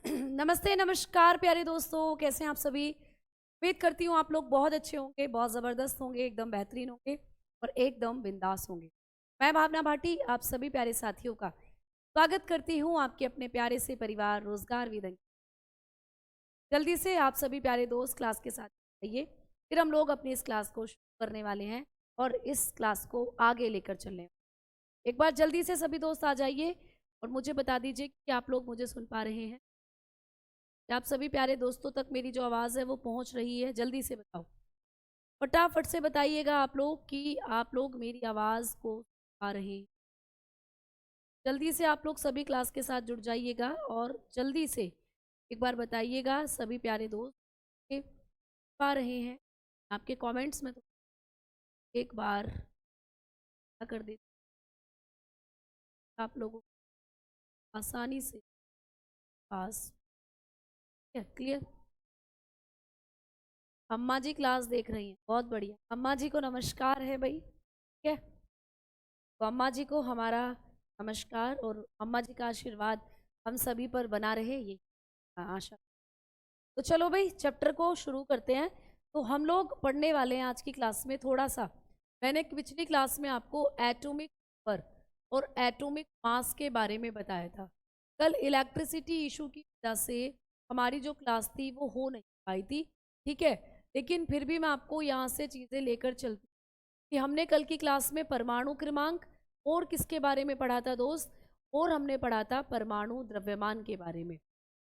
नमस्ते, नमस्कार प्यारे दोस्तों, कैसे हैं आप सभी। उम्मीद करती हूँ आप लोग बहुत अच्छे होंगे, बहुत ज़बरदस्त होंगे, एकदम बेहतरीन होंगे और एकदम बिंदास होंगे। मैं भावना भाटी आप सभी प्यारे साथियों का स्वागत करती हूँ आपके अपने प्यारे से परिवार रोजगार विदन। जल्दी से आप सभी प्यारे दोस्त क्लास के साथ आइए, फिर हम लोग अपनी इस क्लास को शुरू करने वाले हैं और इस क्लास को आगे लेकर चलने। एक बार जल्दी से सभी दोस्त आ जाइए और मुझे बता दीजिए कि आप लोग मुझे सुन पा रहे हैं। आप सभी प्यारे दोस्तों तक मेरी जो आवाज़ है वो पहुंच रही है, जल्दी से बताओ, फटाफट से बताइएगा आप लोग कि आप लोग मेरी आवाज़ को आ रहे हैं। जल्दी से आप लोग सभी क्लास के साथ जुड़ जाइएगा और जल्दी से एक बार बताइएगा सभी प्यारे दोस्त के पा रहे हैं। आपके कमेंट्स में तो एक बार कर दे आप लोगों को आसानी से पास क्लियर। अम्मा जी क्लास देख रही हैं, बहुत बढ़िया। अम्मा जी को नमस्कार है भाई, ठीक है। तो अम्मा जी को हमारा नमस्कार और अम्मा जी का आशीर्वाद हम सभी पर बना रहे, ये आशा। तो चलो भाई चैप्टर को शुरू करते हैं। तो हम लोग पढ़ने वाले हैं आज की क्लास में थोड़ा सा, मैंने पिछली क्लास में आपको एटॉमिक नंबर और एटॉमिक मास के बारे में बताया था। कल इलेक्ट्रिसिटी इशू की वजह से हमारी जो क्लास थी वो हो नहीं पाई थी, ठीक है। लेकिन फिर भी मैं आपको यहाँ से चीज़ें लेकर चलती कि हमने कल की क्लास में परमाणु क्रमांक और किसके बारे में पढ़ा था दोस्त, और हमने पढ़ा था परमाणु द्रव्यमान के बारे में,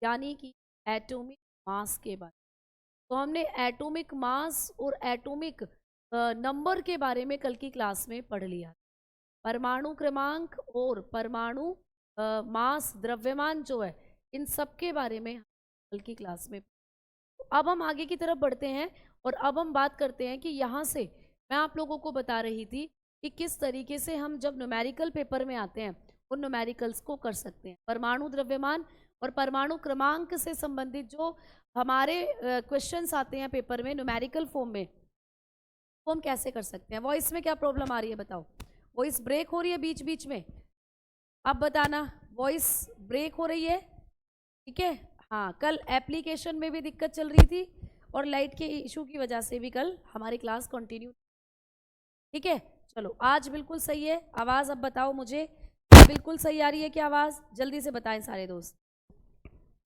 यानी कि एटॉमिक मास के बारे में। तो हमने एटॉमिक मास और एटॉमिक नंबर के बारे में कल की क्लास में पढ़ लिया। परमाणु क्रमांक और परमाणु मास द्रव्यमान जो है, इन सब के बारे में कल की क्लास में। अब हम आगे की तरफ बढ़ते हैं और अब हम बात करते हैं कि यहाँ से मैं आप लोगों को बता रही थी कि किस तरीके से हम जब न्यूमेरिकल पेपर में आते हैं उन न्यूमेरिकल्स को कर सकते हैं। परमाणु द्रव्यमान और परमाणु क्रमांक से संबंधित जो हमारे क्वेश्चंस आते हैं पेपर में न्यूमेरिकल फॉर्म में, वो हम कैसे कर सकते हैं। वॉइस में क्या प्रॉब्लम आ रही है बताओ, वॉइस ब्रेक हो रही है बीच बीच में, अब बताना, वॉइस ब्रेक हो रही है, ठीक है। हाँ, कल एप्लीकेशन में भी दिक्कत चल रही थी और लाइट के इशू की वजह से भी कल हमारी क्लास कंटिन्यू, ठीक है। चलो आज बिल्कुल सही है आवाज़, अब बताओ मुझे बिल्कुल सही आ रही है क्या आवाज़, जल्दी से बताएं सारे दोस्त,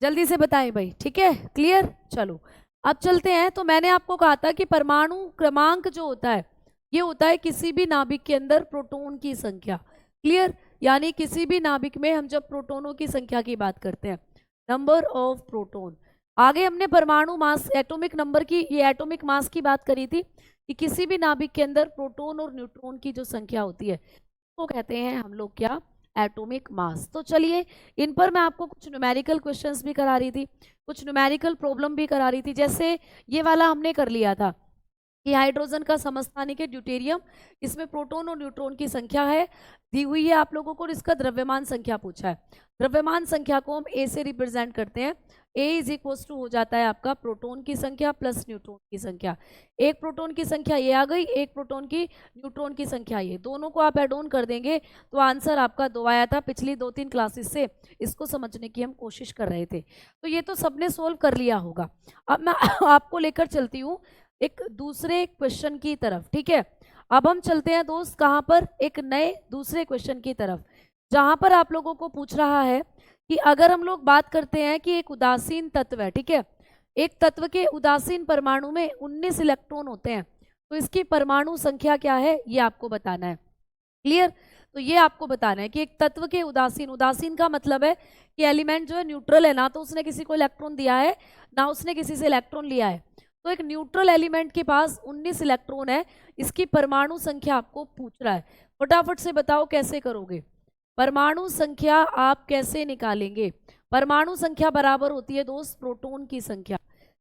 जल्दी से बताएं भाई, ठीक है क्लियर। चलो अब चलते हैं। तो मैंने आपको कहा था कि परमाणु क्रमांक जो होता है ये होता है किसी भी नाभिक के अंदर प्रोटॉन की संख्या, क्लियर। यानी किसी भी नाभिक में हम जब प्रोटोनों की संख्या की बात करते हैं, नंबर ऑफ प्रोटॉन। आगे हमने परमाणु मास एटॉमिक नंबर की, ये एटॉमिक मास की बात करी थी कि किसी भी नाभिक के अंदर प्रोटॉन और न्यूट्रॉन की जो संख्या होती है वो कहते हैं हम लोग क्या, एटॉमिक मास। तो चलिए इन पर मैं आपको कुछ न्यूमेरिकल क्वेश्चंस भी करा रही थी, कुछ न्यूमेरिकल प्रॉब्लम भी करा रही थी। जैसे ये वाला हमने कर लिया था कि हाइड्रोजन का समस्थानिक है ड्यूटेरियम, इसमें प्रोटॉन और न्यूट्रॉन की संख्या है दी हुई है आप लोगों को, और इसका द्रव्यमान संख्या पूछा है। द्रव्यमान संख्या को हम ए से रिप्रेजेंट करते हैं। ए इज इक्वल टू हो जाता है आपका प्रोटॉन की संख्या प्लस न्यूट्रॉन की संख्या। एक प्रोटॉन की संख्या ये आ गई, एक प्रोटॉन की न्यूट्रॉन की संख्या ये, दोनों को आप एड ऑन कर देंगे तो आंसर आपका 2 आया था। पिछली 2-3 क्लासेस से इसको समझने की हम कोशिश कर रहे थे, तो ये तो सबने सोल्व कर लिया होगा। अब मैं आपको लेकर चलती हूँ एक दूसरे क्वेश्चन की तरफ, ठीक है। अब हम चलते हैं दोस्त कहाँ पर, एक नए दूसरे क्वेश्चन की तरफ, जहां पर आप लोगों को पूछ रहा है कि अगर हम लोग बात करते हैं कि एक उदासीन तत्व है, ठीक है, एक तत्व के उदासीन परमाणु में 19 इलेक्ट्रॉन होते हैं, तो इसकी परमाणु संख्या क्या है ये आपको बताना है, क्लियर। तो ये आपको बताना है कि एक तत्व के उदासीन, उदासीन का मतलब है कि एलिमेंट जो है न्यूट्रल है, ना तो उसने किसी को इलेक्ट्रॉन दिया है ना उसने किसी से इलेक्ट्रॉन लिया है। तो एक न्यूट्रल एलिमेंट के पास 19 इलेक्ट्रॉन है, इसकी परमाणु संख्या आपको पूछ रहा है। फटाफट से बताओ कैसे करोगे, परमाणु संख्या आप कैसे निकालेंगे। परमाणु संख्या बराबर होती है दोस्त प्रोटॉन की संख्या,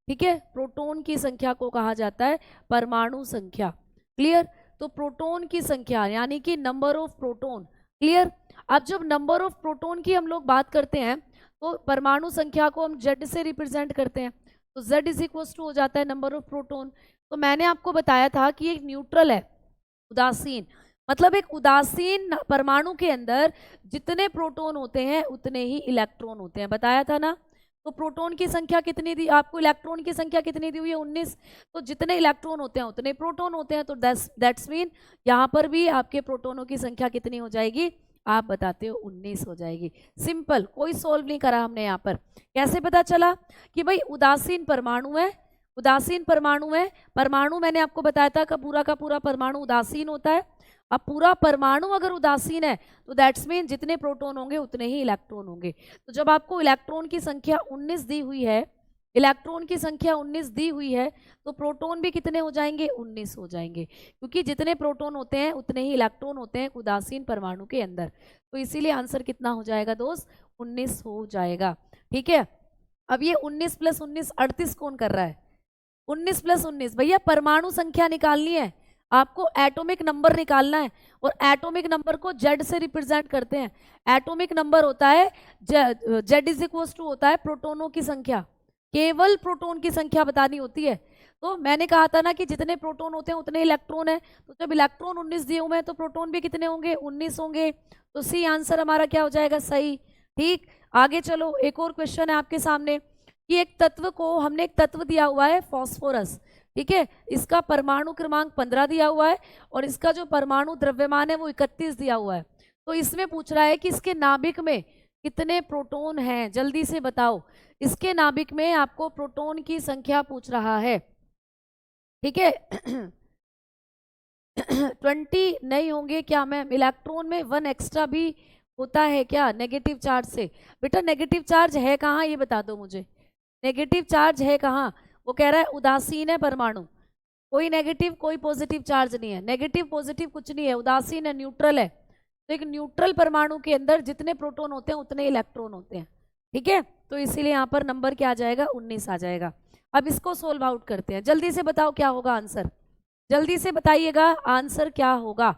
ठीक है। प्रोटॉन की संख्या को कहा जाता है परमाणु संख्या, क्लियर। तो प्रोटॉन की संख्या यानी कि नंबर ऑफ प्रोटॉन, क्लियर। अब जब नंबर ऑफ प्रोटॉन की हम लोग बात करते हैं तो परमाणु संख्या को हम Z से रिप्रेजेंट करते हैं, तो Z इज इक्वल टू हो जाता है नंबर ऑफ प्रोटॉन। तो मैंने आपको बताया था कि एक न्यूट्रल है, उदासीन, मतलब एक उदासीन परमाणु के अंदर जितने प्रोटॉन होते हैं उतने ही इलेक्ट्रॉन होते हैं, बताया था ना। तो प्रोटॉन की संख्या कितनी दी आपको, इलेक्ट्रॉन की संख्या कितनी दी हुई है 19। तो जितने इलेक्ट्रॉन होते हैं उतने प्रोटॉन होते हैं, तो दैट्स मीन यहाँ पर भी आपके प्रोटॉनों की संख्या कितनी हो जाएगी, आप बताते हो 19 हो जाएगी। सिंपल, कोई सोल्व नहीं करा हमने यहाँ पर। कैसे पता चला कि भाई उदासीन परमाणु है, उदासीन परमाणु है, परमाणु मैंने आपको बताया था कि पूरा का पूरा परमाणु उदासीन होता है। अब पूरा परमाणु अगर उदासीन है तो दैट्स मीन जितने प्रोटॉन होंगे उतने ही इलेक्ट्रॉन होंगे। तो जब आपको इलेक्ट्रॉन की संख्या 19 दी हुई है, इलेक्ट्रॉन की संख्या 19 दी हुई है, तो प्रोटॉन भी कितने हो जाएंगे, 19 हो जाएंगे, क्योंकि जितने प्रोटॉन होते हैं उतने ही इलेक्ट्रॉन होते हैं उदासीन परमाणु के अंदर। तो इसीलिए आंसर कितना हो जाएगा दोस्त, 19 हो जाएगा। ठीक है, अब ये 19 + 19 38 कौन कर रहा है, 19 + 19 भैया परमाणु संख्या निकालनी है, आपको एटॉमिक नंबर निकालना है, और एटॉमिक नंबर को जेड से रिप्रेजेंट करते हैं। एटॉमिक नंबर होता है जेड = होता है प्रोटॉनों की संख्या, केवल प्रोटॉन की संख्या बतानी होती है। तो मैंने कहा था ना कि जितने प्रोटॉन होते हैं उतने इलेक्ट्रॉन है, तो जब इलेक्ट्रॉन 19 दिए हुए हैं तो प्रोटॉन भी कितने होंगे, 19 होंगे। तो सी आंसर हमारा क्या हो जाएगा, सही। ठीक, आगे चलो, एक और क्वेश्चन है आपके सामने कि एक तत्व को, हमने एक तत्व दिया हुआ है फॉस्फोरस, ठीक है, इसका परमाणु क्रमांक 15 दिया हुआ है और इसका जो परमाणु द्रव्यमान है वो 31 दिया हुआ है। तो इसमें पूछ रहा है कि इसके नाभिक में कितने प्रोटॉन हैं, जल्दी से बताओ। इसके नाभिक में आपको प्रोटॉन की संख्या पूछ रहा है, ठीक है। 20 नहीं होंगे क्या मैम, इलेक्ट्रॉन में 1 एक्स्ट्रा भी होता है क्या नेगेटिव चार्ज से। बेटा नेगेटिव चार्ज है कहाँ, ये बता दो मुझे, नेगेटिव चार्ज है कहाँ। वो कह रहा है उदासीन है परमाणु, कोई नेगेटिव कोई पॉजिटिव चार्ज नहीं है, नेगेटिव पॉजिटिव कुछ नहीं है, उदासीन है, न्यूट्रल है। तो एक न्यूट्रल परमाणु के अंदर जितने प्रोटॉन होते हैं उतने इलेक्ट्रॉन होते हैं, ठीक है। तो इसीलिए यहाँ पर नंबर क्या आ जाएगा, 19 आ जाएगा। अब इसको सोल्व आउट करते हैं, जल्दी से बताओ क्या होगा आंसर, जल्दी से बताइएगा आंसर क्या होगा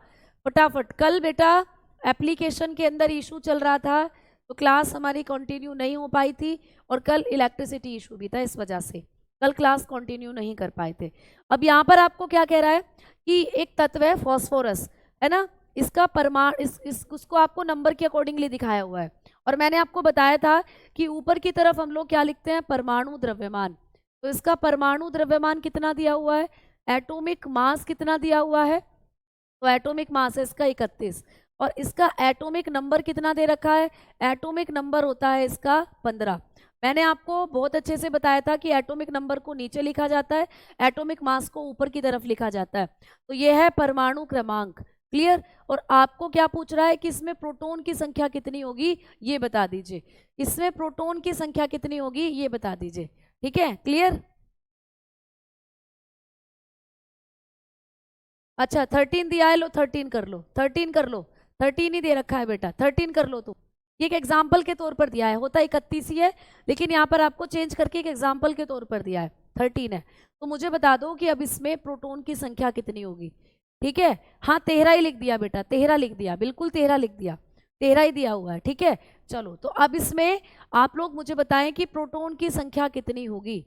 फटाफट। कल बेटा एप्लीकेशन के अंदर इशू चल रहा था तो क्लास हमारी कंटिन्यू नहीं हो पाई थी, और कल इलेक्ट्रिसिटी इशू भी था, इस वजह से कल क्लास कंटिन्यू नहीं कर पाए थे। अब यहाँ पर आपको क्या कह रहा है कि एक तत्व है फॉस्फोरस, है ना, इसका परमाणु उसको आपको नंबर के अकॉर्डिंगली दिखाया हुआ है, और मैंने आपको बताया था कि ऊपर की तरफ हम लोग क्या लिखते हैं, परमाणु द्रव्यमान। तो इसका परमाणु द्रव्यमान कितना दिया हुआ है, एटॉमिक मास कितना दिया हुआ है, तो एटॉमिक मास है इसका 31, और इसका एटॉमिक नंबर कितना दे रखा है, एटॉमिक नंबर होता है इसका 15। मैंने आपको बहुत अच्छे से बताया था कि एटॉमिक नंबर को नीचे लिखा जाता है, एटॉमिक मास को ऊपर की तरफ लिखा जाता है। तो ये है परमाणु क्रमांक, क्लियर। और आपको क्या पूछ रहा है कि इसमें प्रोटॉन की संख्या कितनी होगी, ये बता दीजिए, इसमें प्रोटॉन की संख्या कितनी होगी ये बता दीजिए, ठीक है, क्लियर। अच्छा 13 दिया है, लो 13 कर लो, 13 कर लो, 13 ही दे रखा है बेटा, 13 कर लो। तो ये एक एग्जाम्पल के तौर पर दिया है, होता 31 ही है, लेकिन यहाँ पर आपको चेंज करके एक एग्जाम्पल के तौर पर दिया है, 13 है। तो मुझे बता दो कि अब इसमें प्रोटॉन की संख्या कितनी होगी, ठीक है। हाँ 13 ही लिख दिया बेटा, 13 लिख दिया, बिल्कुल 13 लिख दिया, 13 ही दिया हुआ है, ठीक है। चलो तो अब इसमें आप लोग मुझे बताएं कि प्रोटॉन की संख्या कितनी होगी।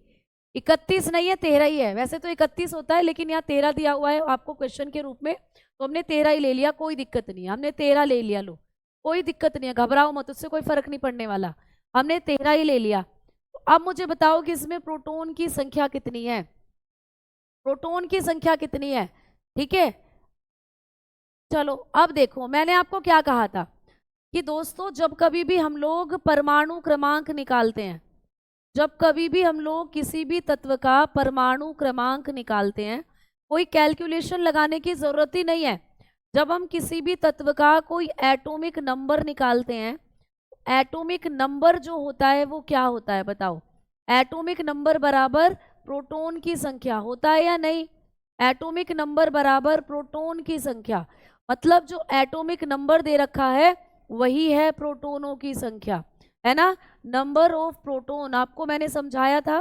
31 नहीं है, 13 ही है, वैसे तो 31 होता है लेकिन यहाँ 13 दिया हुआ है आपको क्वेश्चन के रूप में, तो हमने 13 ही ले लिया, कोई दिक्कत नहीं है, हमने 13 ले लिया, लो कोई दिक्कत नहीं है, घबराओ मत, उससे कोई फर्क नहीं पड़ने वाला, हमने 13 ही ले लिया। तो अब मुझे बताओ कि इसमें प्रोटॉन की संख्या कितनी है, प्रोटॉन की संख्या कितनी है, ठीक है। चलो अब देखो मैंने आपको क्या कहा था कि दोस्तों जब कभी भी हम लोग परमाणु क्रमांक निकालते हैं, जब कभी भी हम लोग किसी भी तत्व का परमाणु क्रमांक निकालते हैं, कोई कैलकुलेशन लगाने की जरूरत ही नहीं है। जब हम किसी भी तत्व का कोई एटॉमिक नंबर निकालते हैं, एटॉमिक नंबर जो होता है वो क्या होता है बताओ, एटॉमिक नंबर बराबर प्रोटॉन की संख्या होता है या नहीं, एटॉमिक नंबर बराबर प्रोटॉन की संख्या, मतलब जो एटॉमिक नंबर दे रखा है वही है प्रोटॉनों की संख्या, है ना, नंबर ऑफ प्रोटॉन। आपको मैंने समझाया था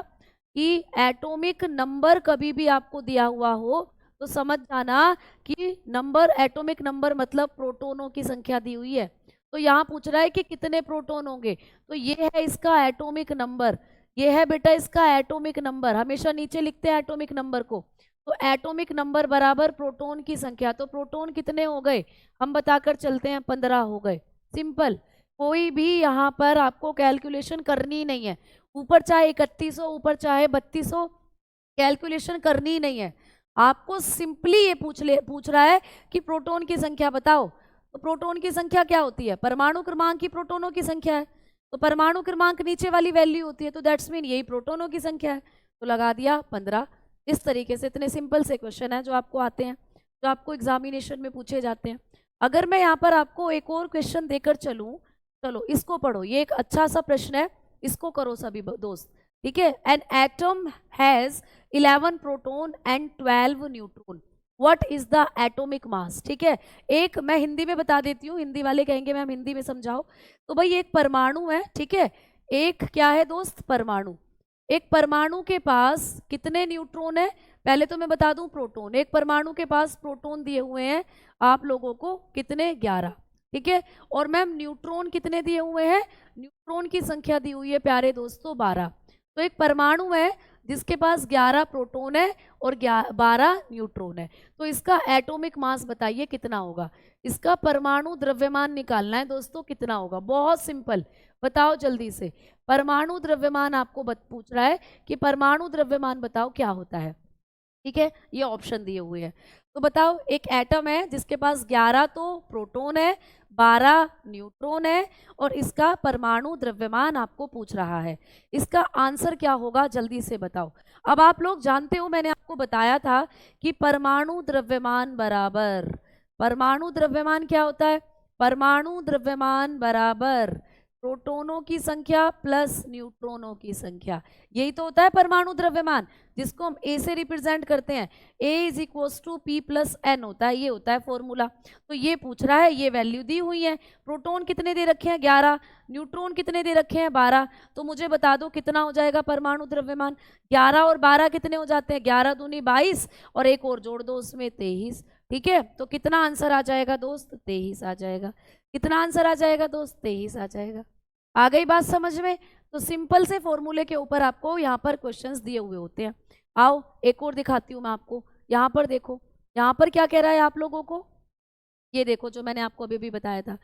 कि एटॉमिक नंबर कभी भी आपको दिया हुआ हो तो समझ जाना कि नंबर, एटॉमिक नंबर मतलब प्रोटॉनों की संख्या दी हुई है। तो यहाँ पूछ रहा है कि कितने प्रोटॉन होंगे, तो ये है इसका एटॉमिक नंबर, ये है बेटा इसका एटॉमिक नंबर, हमेशा नीचे लिखते हैं एटॉमिक नंबर को। तो एटॉमिक नंबर बराबर प्रोटॉन की संख्या, तो प्रोटॉन कितने हो गए हम बताकर चलते हैं, 15 हो गए, सिंपल। कोई भी यहाँ पर आपको कैलकुलेशन करनी ही नहीं है, ऊपर चाहे 31 हो, ऊपर चाहे 32 हो, कैलकुलेशन करनी ही नहीं है। आपको सिंपली ये पूछ रहा है कि प्रोटॉन की संख्या बताओ। तो प्रोटॉन की संख्या क्या होती है? परमाणु क्रमांक की प्रोटॉनों की संख्या है। तो परमाणु क्रमांक नीचे वाली वैल्यू होती है, तो दैट्स मीन यही प्रोटॉनों की संख्या है। तो लगा दिया 15। इस तरीके से इतने सिंपल से क्वेश्चन है जो आपको आते हैं, जो आपको एग्जामिनेशन में पूछे जाते हैं। अगर मैं यहाँ पर आपको एक और क्वेश्चन देकर चलूँ, चलो इसको पढ़ो, ये एक अच्छा सा प्रश्न है, इसको करो सभी दोस्त, ठीक है। An atom has 11 proton and 12 neutron, what is the atomic mass? ठीक है, एक मैं हिंदी में बता देती हूँ, हिंदी वाले कहेंगे मैम हिंदी में समझाओ। तो भाई एक परमाणु है, ठीक है, एक क्या है दोस्त? परमाणु। एक परमाणु के पास कितने न्यूट्रॉन है? पहले तो मैं बता दूं प्रोटॉन। एक परमाणु के पास प्रोटॉन दिए हुए हैं आप लोगों को कितने? 11, ठीक है। और मैम न्यूट्रॉन कितने दिए हुए हैं? न्यूट्रॉन की संख्या दी हुई है प्यारे दोस्तों 12। तो एक परमाणु है जिसके पास 11 प्रोटॉन है और 12 न्यूट्रॉन है, तो इसका एटॉमिक मास बताइए कितना होगा? इसका परमाणु द्रव्यमान निकालना है दोस्तों, कितना होगा? बहुत सिंपल, बताओ जल्दी से। परमाणु द्रव्यमान आपको पूछ रहा है कि परमाणु द्रव्यमान बताओ क्या होता है, ठीक है। ये ऑप्शन दिए हुए हैं, तो बताओ। एक एटम है जिसके पास 11 तो प्रोटॉन है, 12 न्यूट्रॉन है, और इसका परमाणु द्रव्यमान आपको पूछ रहा है। इसका आंसर क्या होगा जल्दी से बताओ। अब आप लोग जानते हो, मैंने आपको बताया था कि परमाणु द्रव्यमान बराबर, परमाणु द्रव्यमान क्या होता है? परमाणु द्रव्यमान बराबर प्रोटॉनों की संख्या प्लस न्यूट्रॉनों की संख्या, यही तो होता है परमाणु द्रव्यमान, जिसको हम ए से रिप्रेजेंट करते हैं। A is equals to P plus N होता है, ये होता है फॉर्मूला। तो ये पूछ रहा है, ये वैल्यू दी हुई है। प्रोटॉन कितने दे रखे हैं? 11। न्यूट्रॉन कितने दे रखे हैं? 12। तो मुझे बता दो कितना हो जाएगा परमाणु द्रव्यमान? 11 और 12 कितने हो जाते हैं? 11 दूनी 22, और एक और जोड़ दो उसमें 23, ठीक है। तो कितना आंसर आ जाएगा दोस्त? 23 आ जाएगा। कितना आंसर आ जाएगा दोस्त? 23 आ जाएगा। आ गई बात समझ में? तो सिंपल से फॉर्मूले के ऊपर आपको यहाँ पर क्वेश्चंस दिए हुए होते हैं। आओ एक और दिखाती हूँ मैं आपको। यहाँ पर देखो, यहाँ पर क्या कह रहा है आप लोगों को, ये देखो जो मैंने आपको अभी भी बताया था।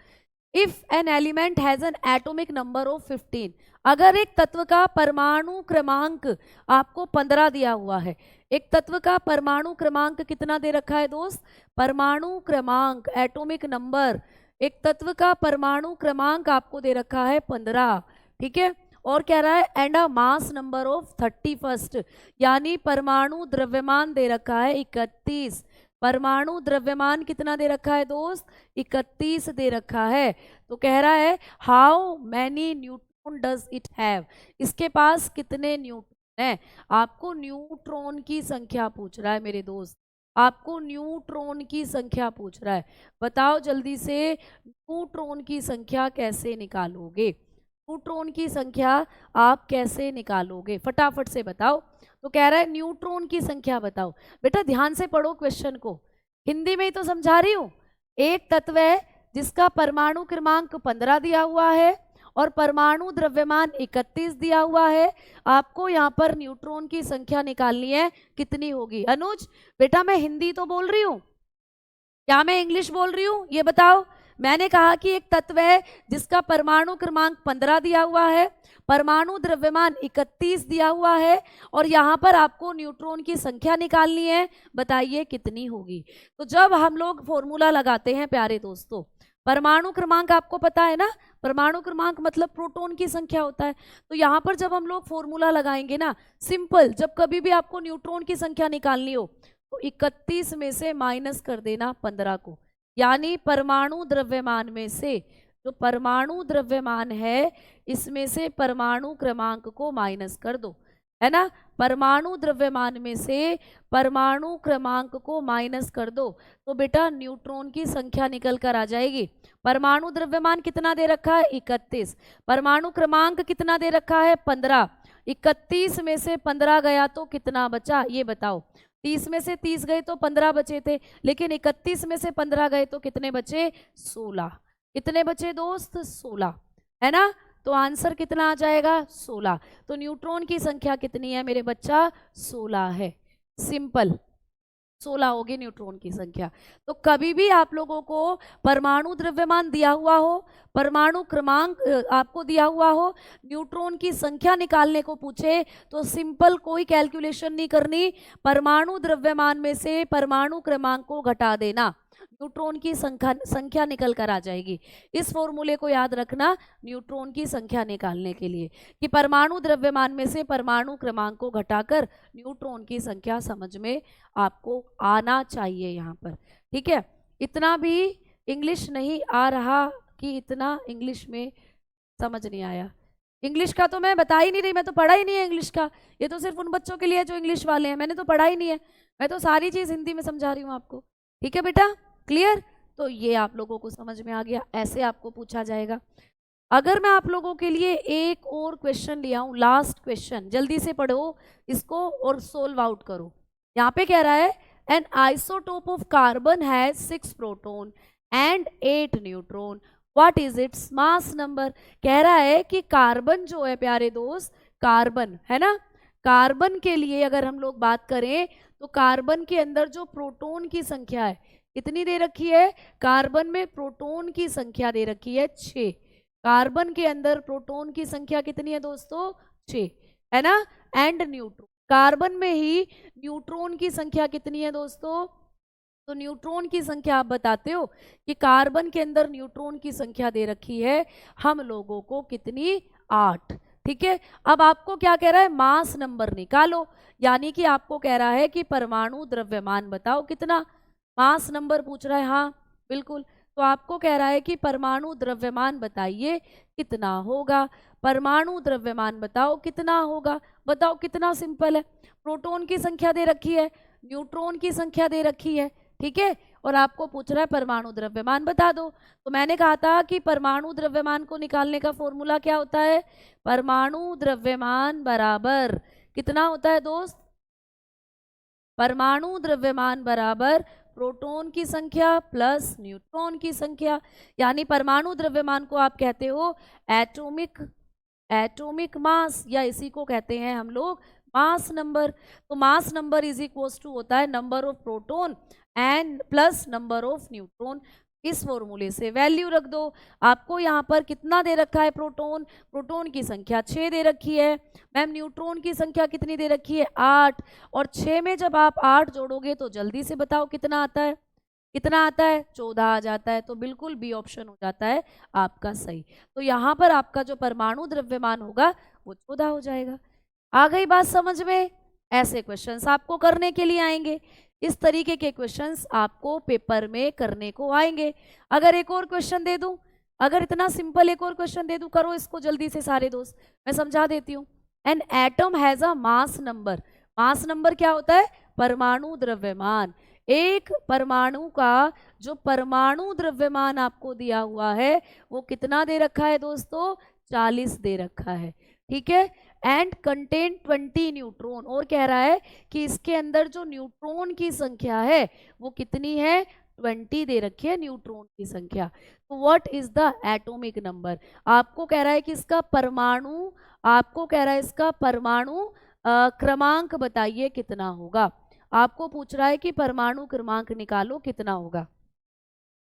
If an element has an atomic number of 15, अगर एक तत्व का परमाणु क्रमांक आपको 15 दिया हुआ है, एक तत्व का परमाणु क्रमांक कितना दे रखा है दोस्त? परमाणु क्रमांक, एटॉमिक नंबर, एक तत्व का परमाणु क्रमांक आपको दे रखा है 15, ठीक है। और कह रहा है and a mass number of 31, यानी परमाणु द्रव्यमान दे रखा है 31। परमाणु द्रव्यमान कितना दे रखा है दोस्त? 31 दे रखा है। तो कह रहा है how many neutron does it have, इसके पास कितने न्यूट्रॉन है? आपको न्यूट्रॉन की संख्या पूछ रहा है मेरे दोस्त, आपको न्यूट्रॉन की संख्या पूछ रहा है। बताओ जल्दी से, न्यूट्रॉन की संख्या कैसे निकालोगे? न्यूट्रॉन की संख्या आप कैसे निकालोगे? फटाफट से बताओ। तो कह रहा है न्यूट्रॉन की संख्या बताओ। बेटा ध्यान से पढ़ो क्वेश्चन को, हिंदी में ही तो समझा रही हूं। एक तत्व है जिसका परमाणु क्रमांक 15 दिया हुआ है और परमाणु द्रव्यमान 31 दिया हुआ है। आपको यहाँ पर न्यूट्रॉन की संख्या निकालनी है, कितनी होगी? अनुज बेटा मैं हिंदी तो बोल रही हूँ, क्या मैं इंग्लिश बोल रही हूँ ये बताओ। मैंने कहा कि एक तत्व है जिसका परमाणु क्रमांक 15 दिया हुआ है, परमाणु द्रव्यमान 31 दिया हुआ है, और यहाँ पर आपको न्यूट्रॉन की संख्या निकालनी है, बताइए कितनी होगी। तो जब हम लोग फॉर्मूला लगाते हैं प्यारे दोस्तों, परमाणु क्रमांक आपको पता है ना, परमाणु क्रमांक मतलब प्रोटॉन की संख्या होता है। तो यहाँ पर जब हम लोग फॉर्मूला लगाएंगे ना, सिंपल, जब कभी भी आपको न्यूट्रॉन की संख्या निकालनी हो तो 31 में से माइनस कर देना 15 को, यानी परमाणु द्रव्यमान में से, जो परमाणु द्रव्यमान है इसमें से परमाणु क्रमांक को माइनस कर दो, है ना। परमाणु द्रव्यमान में से परमाणु क्रमांक को माइनस कर दो तो बेटा न्यूट्रॉन की संख्या निकल कर आ जाएगी। परमाणु द्रव्यमान कितना दे रखा है? 31। परमाणु क्रमांक कितना दे रखा है? 15। 31 में से 15 गया तो कितना बचा ये बताओ। 30 में से 30 गए तो 15 बचे थे, लेकिन 31 में से 15 गए तो कितने बचे? 16। कितने बचे दोस्त? 16, है ना। तो आंसर कितना आ जाएगा? 16। तो न्यूट्रॉन की संख्या कितनी है मेरे बच्चा? 16 है। सिंपल। 16 होगी न्यूट्रॉन की संख्या। तो कभी भी आप लोगों को परमाणु द्रव्यमान दिया हुआ हो, परमाणु क्रमांक आपको दिया हुआ हो, न्यूट्रॉन की संख्या निकालने को पूछे तो सिंपल कोई कैलकुलेशन नहीं करनी, परमाणु द्रव्यमान में से परमाणु क्रमांक को घटा देना, न्यूट्रॉन की संख्या निकल कर आ जाएगी। इस फॉर्मूले को याद रखना न्यूट्रॉन की संख्या निकालने के लिए कि परमाणु द्रव्यमान में से परमाणु क्रमांक को घटाकर न्यूट्रॉन की संख्या समझ में आपको आना चाहिए यहाँ पर। ठीक है, इतना भी इंग्लिश नहीं आ रहा कि इतना इंग्लिश में समझ नहीं आया। इंग्लिश का तो मैं बता ही नहीं रही, मैं तो पढ़ा ही नहीं है इंग्लिश का, ये तो सिर्फ उन बच्चों के लिए है जो इंग्लिश वाले हैं, मैंने तो पढ़ा ही नहीं है, मैं तो सारी चीज़ हिंदी में समझा रही हूँ आपको। ठीक है बेटा, क्लियर? तो ये आप लोगों को समझ में आ गया, ऐसे आपको पूछा जाएगा। अगर मैं आप लोगों के लिए एक और क्वेश्चन ले आऊं, लास्ट क्वेश्चन, जल्दी से पढ़ो इसको और सोल्व आउट करो। यहाँ पे कह रहा है N isotope of carbon has 6 proton and 8 neutron, what is its mass number. कह रहा है कि कार्बन जो है प्यारे दोस्त, कार्बन है ना, कार्बन के लिए अगर हम लोग बात करें तो कार्बन के अंदर जो प्रोटॉन की संख्या है कितनी दे रखी है, कार्बन में प्रोटॉन की संख्या दे रखी है 6। कार्बन के अंदर प्रोटॉन की संख्या कितनी है दोस्तों, 6 है ना। एंड न्यूट्रॉन, कार्बन में ही न्यूट्रॉन की संख्या कितनी है दोस्तों, तो न्यूट्रॉन की संख्या आप बताते हो कि कार्बन के अंदर न्यूट्रॉन की संख्या दे रखी है हम लोगों को कितनी, 8। ठीक है, अब आपको क्या कह रहा है, मास नंबर निकालो, यानी कि आपको कह रहा है कि परमाणु द्रव्यमान बताओ कितना, मास नंबर पूछ रहा है। हाँ बिल्कुल, तो आपको कह रहा है कि परमाणु द्रव्यमान बताइए कितना होगा, परमाणु द्रव्यमान बताओ कितना होगा, बताओ कितना सिंपल है, प्रोटॉन की संख्या दे रखी है, न्यूट्रॉन की संख्या दे रखी है, ठीक है, और आपको पूछ रहा है परमाणु द्रव्यमान बता दो। तो मैंने कहा था कि परमाणु द्रव्यमान को निकालने का फॉर्मूला क्या होता है, परमाणु द्रव्यमान बराबर कितना होता है दोस्त, परमाणु द्रव्यमान बराबर प्रोटॉन की संख्या प्लस न्यूट्रॉन की संख्या, यानी परमाणु द्रव्यमान को आप कहते हो एटॉमिक मास, या इसी को कहते हैं हम लोग मास नंबर। तो mass number is equals to होता है number of proton and plus number of neutron. इस फॉर्मूले से वैल्यू रख दो। आपको यहाँ पर कितना दे रखा है, प्रोटॉन, प्रोटॉन की संख्या 6 दे रखी है, मैम न्यूट्रॉन की संख्या कितनी दे रखी है, 8, और 6 में जब आप 8 जोड़ोगे तो जल्दी से बताओ कितना आता है, कितना आता है, 14 आ जाता है। तो बिल्कुल बी ऑप्शन हो जाता है आपका सही। तो यहाँ पर आपका जो परमाणु द्रव्यमान होगा वो 14 हो जाएगा। आ गई बात समझ में? ऐसे क्वेश्चंस आपको करने के लिए आएंगे, इस तरीके के क्वेश्चंस आपको पेपर में करने को आएंगे। अगर एक और क्वेश्चन दे दूं, अगर इतना सिंपल एक और क्वेश्चन दे दूं, करो इसको जल्दी से सारे दोस्त, मैं समझा देती हूँ। An atom has a mass number, mass number क्या होता है, परमाणु द्रव्यमान। एक परमाणु का जो परमाणु द्रव्यमान आपको दिया हुआ है वो कितना दे रखा है दोस्तों, 40 दे रखा है, ठीक है। एंड कंटेन 20 न्यूट्रॉन, और कह रहा है कि इसके अंदर जो न्यूट्रॉन की संख्या है वो कितनी है, 20 दे रखी है न्यूट्रॉन की संख्या। तो what is the atomic number, आपको कह रहा है कि इसका परमाणु, आपको कह रहा है इसका परमाणु क्रमांक बताइए कितना होगा, आपको पूछ रहा है कि परमाणु क्रमांक निकालो कितना होगा,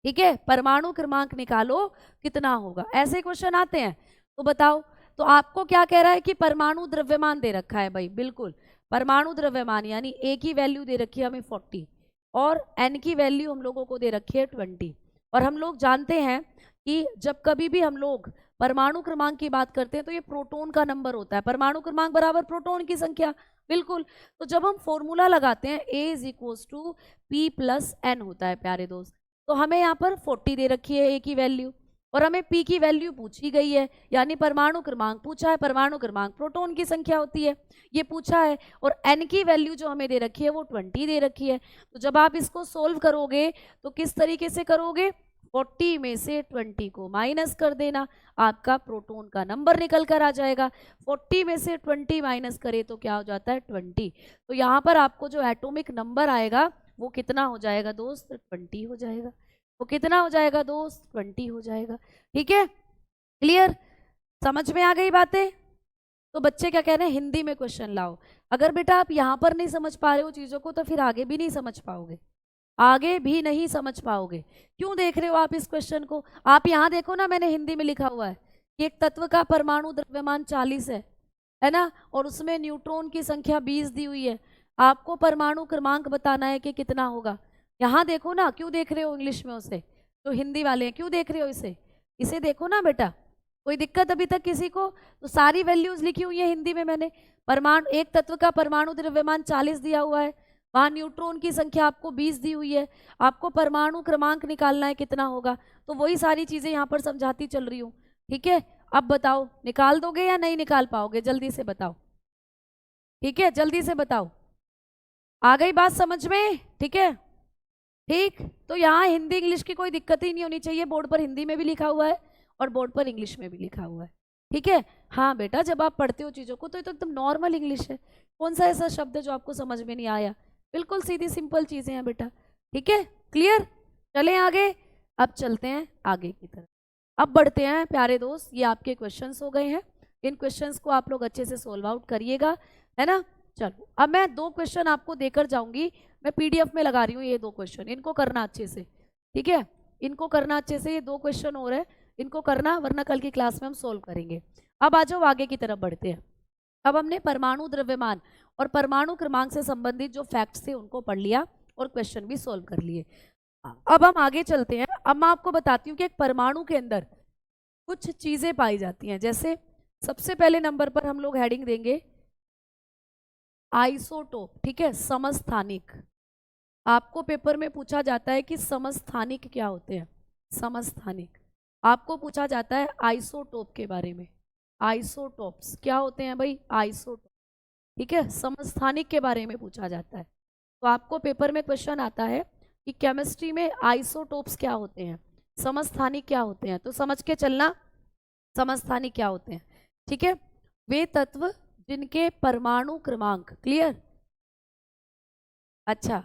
ठीक है, परमाणु क्रमांक निकालो कितना होगा। ऐसे क्वेश्चन आते हैं तो बताओ। तो आपको क्या कह रहा है कि परमाणु द्रव्यमान दे रखा है भाई, बिल्कुल परमाणु द्रव्यमान, यानी ए की वैल्यू दे रखी है हमें 40 और एन की वैल्यू हम लोगों को दे रखी है 20। और हम लोग जानते हैं कि जब कभी भी हम लोग परमाणु क्रमांक की बात करते हैं तो ये प्रोटॉन का नंबर होता है, परमाणु क्रमांक बराबर प्रोटॉन की संख्या, बिल्कुल। तो जब हम फॉर्मूला लगाते हैं A is equals to P plus N होता है प्यारे दोस्त, तो हमें यहाँ पर 40 दे रखी है ए की वैल्यू और हमें पी की वैल्यू पूछी गई है, यानी परमाणु क्रमांक पूछा है, परमाणु क्रमांक प्रोटॉन की संख्या होती है ये पूछा है, और एन की वैल्यू जो हमें दे रखी है वो 20 दे रखी है। तो जब आप इसको सोल्व करोगे तो किस तरीके से करोगे, 40 में से 20 को माइनस कर देना, आपका प्रोटॉन का नंबर निकल कर आ जाएगा। 40 में से 20 माइनस करे तो क्या हो जाता है, 20। तो यहाँ पर आपको जो एटॉमिक नंबर आएगा वो कितना हो जाएगा दोस्त, 20 हो जाएगा। वो कितना हो जाएगा दोस्त, 20 हो जाएगा, ठीक है, क्लियर, समझ में आ गई बातें। तो बच्चे क्या कह रहे हैं, हिंदी में क्वेश्चन लाओ। अगर बेटा आप यहाँ पर नहीं समझ पा रहे हो चीज़ों को तो फिर आगे भी नहीं समझ पाओगे, आगे भी नहीं समझ पाओगे। क्यों देख रहे हो आप इस क्वेश्चन को? आप यहाँ देखो ना, मैंने हिंदी में लिखा हुआ है कि एक तत्व का परमाणु द्रव्यमान 40 है ना, और उसमें न्यूट्रॉन की संख्या 20 दी हुई है। आपको परमाणु क्रमांक बताना है कि कितना होगा। यहाँ देखो ना, क्यों देख रहे हो इंग्लिश में उसे, जो हिंदी वाले हैं, क्यों देख रहे हो इसे? इसे देखो ना बेटा। कोई दिक्कत अभी तक किसी को? तो सारी वैल्यूज लिखी हुई है हिंदी में मैंने। परमाणु, एक तत्व का परमाणु द्रव्यमान 40 दिया हुआ है, वहाँ न्यूट्रॉन की संख्या आपको 20 दी हुई है, आपको परमाणु क्रमांक निकालना है कितना होगा। तो वही सारी चीजें यहाँ पर समझाती चल रही हूँ, ठीक है। अब बताओ, निकाल दोगे या नहीं निकाल पाओगे? जल्दी से बताओ, ठीक है, जल्दी से बताओ। आ गई बात समझ में? ठीक है, ठीक। तो यहाँ हिंदी इंग्लिश की कोई दिक्कत ही नहीं होनी चाहिए। बोर्ड पर हिंदी में भी लिखा हुआ है और बोर्ड पर इंग्लिश में भी लिखा हुआ है, ठीक है। हाँ बेटा, जब आप पढ़ते हो चीज़ों को तो ये तो एकदम नॉर्मल इंग्लिश है। कौन सा ऐसा शब्द है जो आपको समझ में नहीं आया? बिल्कुल सीधी सिंपल चीज़ें हैं बेटा, ठीक है, क्लियर। चलें आगे। अब चलते हैं आगे की तरफ। अब बढ़ते हैं प्यारे दोस्त, ये आपके क्वेश्चंस हो गए हैं। इन क्वेश्चंस को आप लोग अच्छे से सोल्व आउट करिएगा, है ना। चलो, अब मैं 2 क्वेश्चन आपको देकर जाऊंगी। मैं पीडीएफ में लगा रही हूँ ये 2 क्वेश्चन, इनको करना अच्छे से, ठीक है, इनको करना अच्छे से। ये 2 क्वेश्चन और है, इनको करना, वरना कल की क्लास में हम सोल्व करेंगे। अब आ जाओ आगे की तरफ बढ़ते हैं। अब हमने परमाणु द्रव्यमान और परमाणु क्रमांक से संबंधित जो फैक्ट्स थे उनको पढ़ लिया और क्वेश्चन भी सोल्व कर लिए। अब हम आगे चलते हैं। अब मैं आपको बताती हूँ कि एक परमाणु के अंदर कुछ चीजें पाई जाती हैं। जैसे सबसे पहले नंबर पर हम लोग हेडिंग देंगे आइसोटोप, ठीक है, समस्थानिक। आपको पेपर में पूछा जाता है कि समस्थानिक क्या होते हैं। समस्थानिक आपको पूछा जाता है आइसोटोप के बारे में। आइसोटोप्स क्या होते हैं भाई? आइसोटोप, ठीक है, समस्थानिक के बारे में पूछा जाता है। तो आपको पेपर में क्वेश्चन आता है कि केमिस्ट्री में आइसोटोप्स क्या होते हैं, समस्थानिक क्या होते हैं। तो समझ के चलना समस्थानिक क्या होते हैं, ठीक है। वे तत्व जिनके परमाणु क्रमांक, क्लियर, अच्छा,